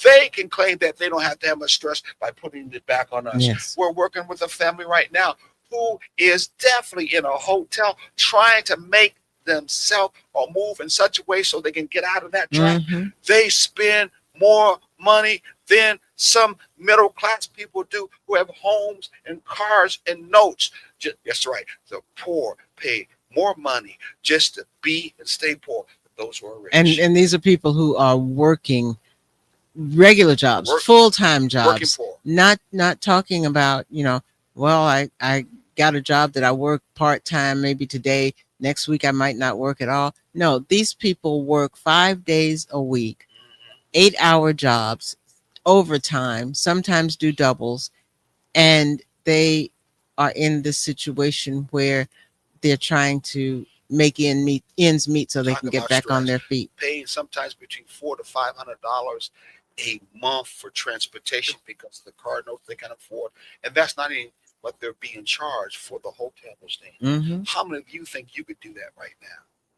They can claim that they don't have to have much stress by putting it back on us. Yes. We're working with a family right now who is definitely in a hotel trying to make themselves or move in such a way so they can get out of that trap. Mhm. They spend more money than some middle class people do who have homes and cars and notes. That's right. The poor pay more money just to be and stay poor than those who are rich. And these are people who are working regular jobs, full-time working jobs, poor. not talking about, well, I got a job that I work part-time, maybe today, next week I might not work at all. No, these people work 5 days a week, 8-hour jobs, overtime, sometimes do doubles, and they are in this situation where they're trying to make ends meet so they Talk can get about back on stress. their feet. Paying sometimes between $400 to $500 a month for transportation because of the car notes they can afford, and that's not even what they're being charged for the hotel they're staying. Hmm. How many of you think you could do that right now?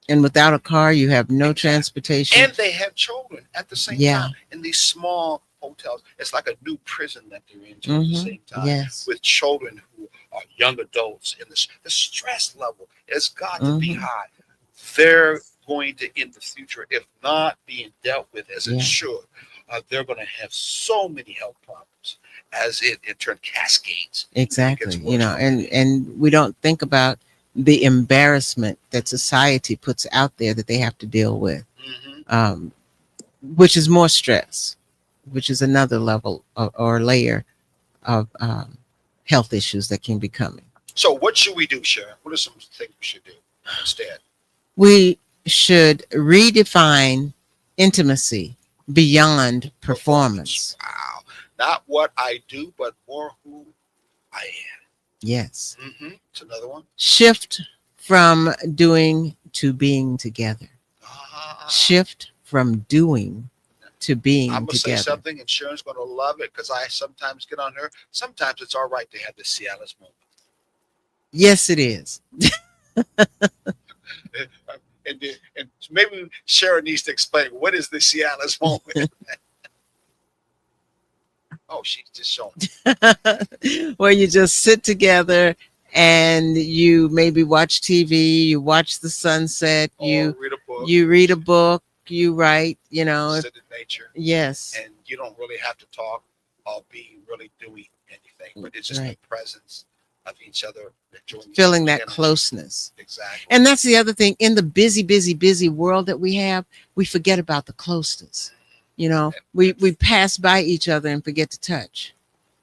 And without a car, you have no Exactly. transportation. And they have children at the same Yeah. time in these small hotels. It's like a new prison that they're into at the Mhm. same time. Yes. With children who are young adults, and the stress level has got to be Mhm. high. They're going to, in the future, if not being dealt with as Yeah. it should, they're going to have so many health problems as it in turn cascades. Exactly. worse. And we don't think about the embarrassment that society puts out there that they have to deal with, Mhm. which is more stress, which is another level or layer of health issues that can be coming. So, what should we do, Sharon? What are some things we should do instead? We should redefine intimacy beyond performance. Wow. Not what I do, but more who I am. Yes. It's another one. Shift from doing to being together. Shift from doing to being I'm going to say together. something, and Sharon's going to love it because I sometimes get on her. Sometimes it's all right to have the Cialis moment. Yes, it is. And maybe Sharon needs to explain what is the Cialis moment. Oh, she's just showing. Where you just sit together and you maybe watch TV, you watch the sunset, Or read a book. you read a book, you write, Sit in nature, yes. and you don't really have to talk or be really doing anything, but it's just Right. the presence of each other, enjoying each Feeling other's that energy. closeness. Exactly. And that's the other thing. In the busy world that we have, we forget about the closeness. We pass by each other and forget to touch.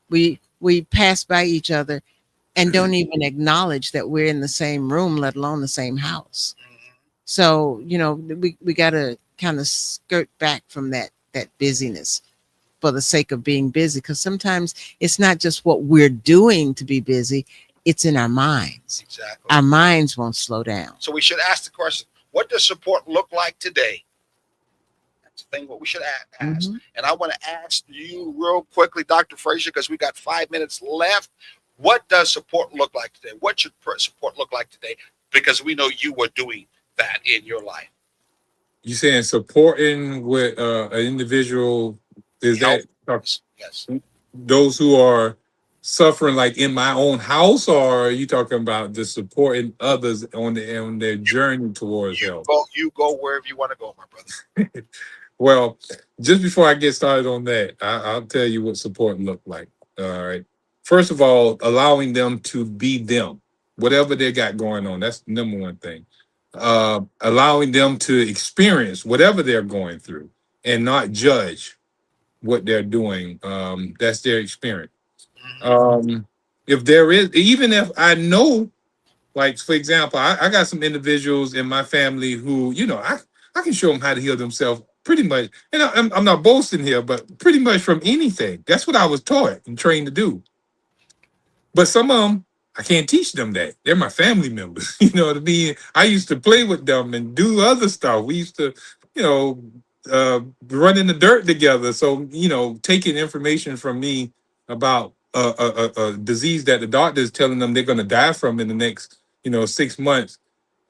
We pass by each other and don't even acknowledge that we're in the same room, let alone the same house. Mhm. So, we got to kind of skirt back from that busyness for the sake of being busy, because sometimes it's not just what we're doing to be busy, it's in our minds. Exactly. Our minds won't slow down. So we should ask the question: what does support look like today? That's the thing. What we should ask. Mhm. And I want to ask you real quickly, Dr. Frazier, because we got 5 minutes left. What does support look like today? What should support look like today? Because we know you were doing that in your life. You saying supporting with an individual, is Help. that Yes. those who are suffering like in my own house, or are you talking about just supporting others on their journey towards health? You go wherever you want to go, my brother. Well, just before I get started on that, I'll tell you what support looked like. All right. First of all, allowing them to be them, whatever they got going on. That's the number one thing. Allowing them to experience whatever they're going through and not judge what they're doing. That's their experience. If there is, even if I know, like, for example, I got some individuals in my family who, I can show them how to heal themselves pretty much. And I'm not boasting here, but pretty much from anything. That's what I was taught and trained to do. But some of them, I can't teach them that. They're my family members. You know what I mean? I used to play with them and do other stuff. We used to, run in the dirt together. So, taking information from me about a disease that the doctor is telling them they're going to die from in the next, 6 months.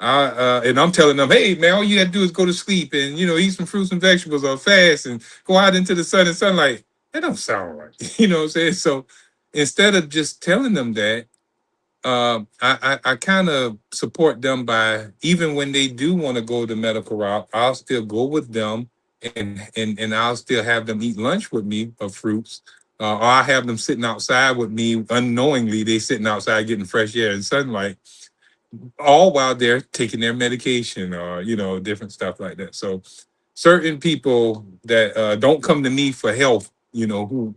And I'm telling them, hey, man, all you got to do is go to sleep and, eat some fruits and vegetables or fast and go out into the sun and sunlight. That don't sound right. You know what I'm saying? So instead of just telling them that, I kind of support them by, even when they do want to go the medical route, I'll still go with them and I'll still have them eat lunch with me of fruits. Or I have them sitting outside with me unknowingly. They sitting outside getting fresh air and sunlight, all while they're taking their medication or, different stuff like that. So certain people that don't come to me for health, who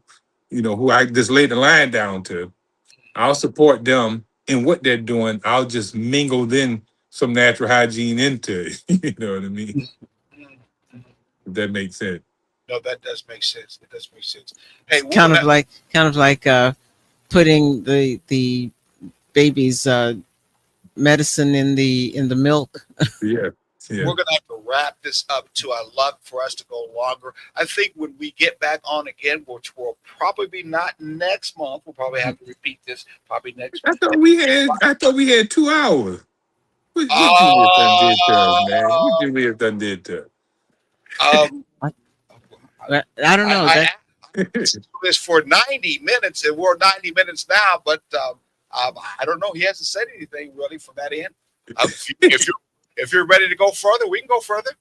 I just lay the line down to, I'll support them in what they're doing. I'll just mingle then some natural hygiene into it. You know what I mean? If that makes sense. No, that does make sense. It does make sense. Hey, Kind of like putting the baby's medicine in the milk. Yeah. we're going to have to wrap this up too. I love for us to go longer. I think when we get back on again, which will probably be not next month, we'll probably have to repeat this probably next I week. thought we had 2 hours. What Julius done did to us, man? What Julius done did to us? I don't know. I this for 90 minutes, and we're 90 minutes now, but I don't know. He hasn't said anything really from that end. If you're ready to go further, we can go further.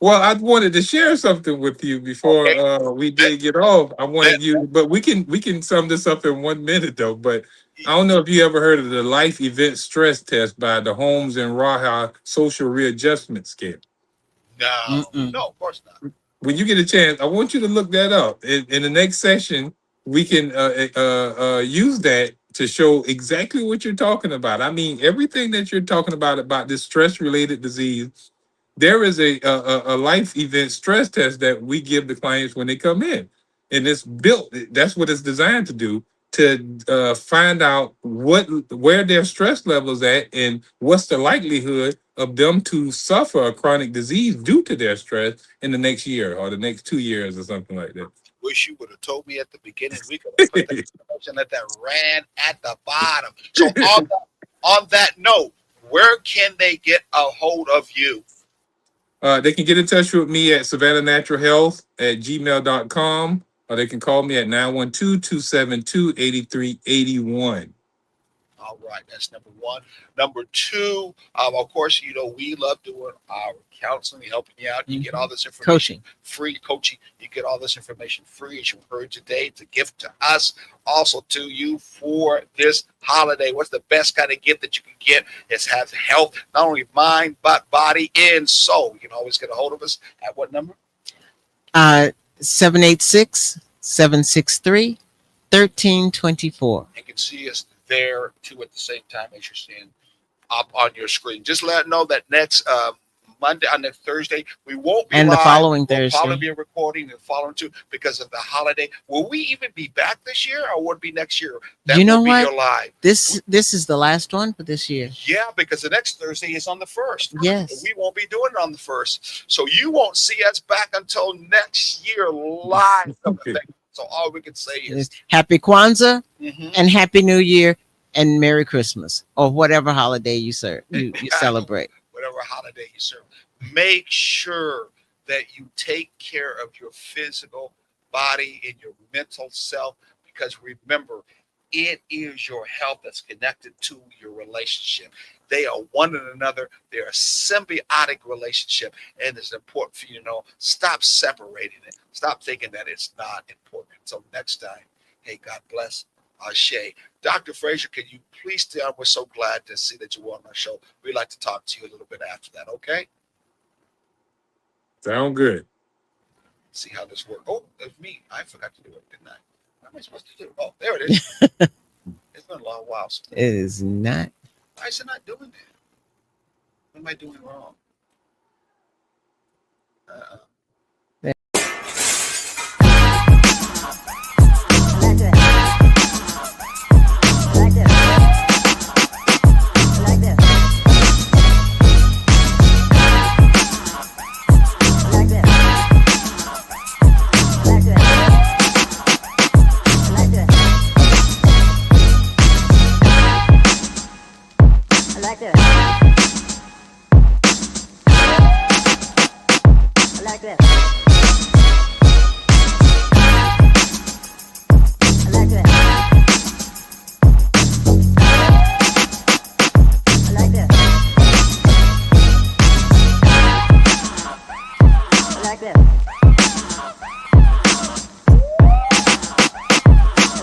Well, I wanted to share something with you before we did get off. I wanted you, but we can sum this up in 1 minute though. But I don't know if you ever heard of the life event stress test by the Holmes and Raha social readjustment scale. No, of course not. When you get a chance, I want you to look that up. In the next session, we can use that to show exactly what you're talking about. I mean, everything that you're talking about this stress-related disease, there is a life event stress test that we give the clients when they come in. And it's built, that's what it's designed to do, to find out where their stress levels at and what's the likelihood of them to suffer a chronic disease due to their stress in the next year or the next 2 years or something like that. Wish you would have told me at the beginning. We could have put that information that ran at the bottom. So on that note, where can they get a hold of you? They can get in touch with me at savannahnaturalhealth@gmail.com, or they can call me at 912-272-8381. All right, that's number one. Number two, of course, we love doing our counseling, helping you out. You get all this information free, coaching. You get all this information free, as you heard today. It's a gift to us, also to you for this holiday. What's the best kind of gift that you can get? Is have health, not only mind, but body and soul. You can always get a hold of us at what number? 786-763-1324. You can see us there too at the same time as you're seeing up on your screen. Just let know that next Monday, on next Thursday, we won't be and live. The following Thursday. We'll probably be recording the following too because of the holiday. Will we even be back this year, or would it be next year? That you know what? Here live. This is the last one for this year. Yeah, because the next Thursday is on the 1st. Yes, we won't be doing it on the 1st, so you won't see us back until next year live. So all we can say is Happy Kwanzaa and Happy New Year and Merry Christmas, or whatever holiday you celebrate. Whatever holiday you serve. Make sure that you take care of your physical body and your mental self, because remember, It is your health that's connected to your relationship. They are one and another. They're a symbiotic relationship, and it's important for you to know. Stop separating it. Stop thinking that it's not important. So next time, hey, God bless. Ashe. Dr. Frazier, can you please tell? We're so glad to see that you were on my show. We'd like to talk to you a little bit after that, okay? Sound good. See how this works. Oh, it's me. I forgot to do it, didn't I? What am I supposed to do? Oh, there it is. It's been a long while. It is not. Why is it not doing that? What am I doing wrong?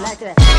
Like that.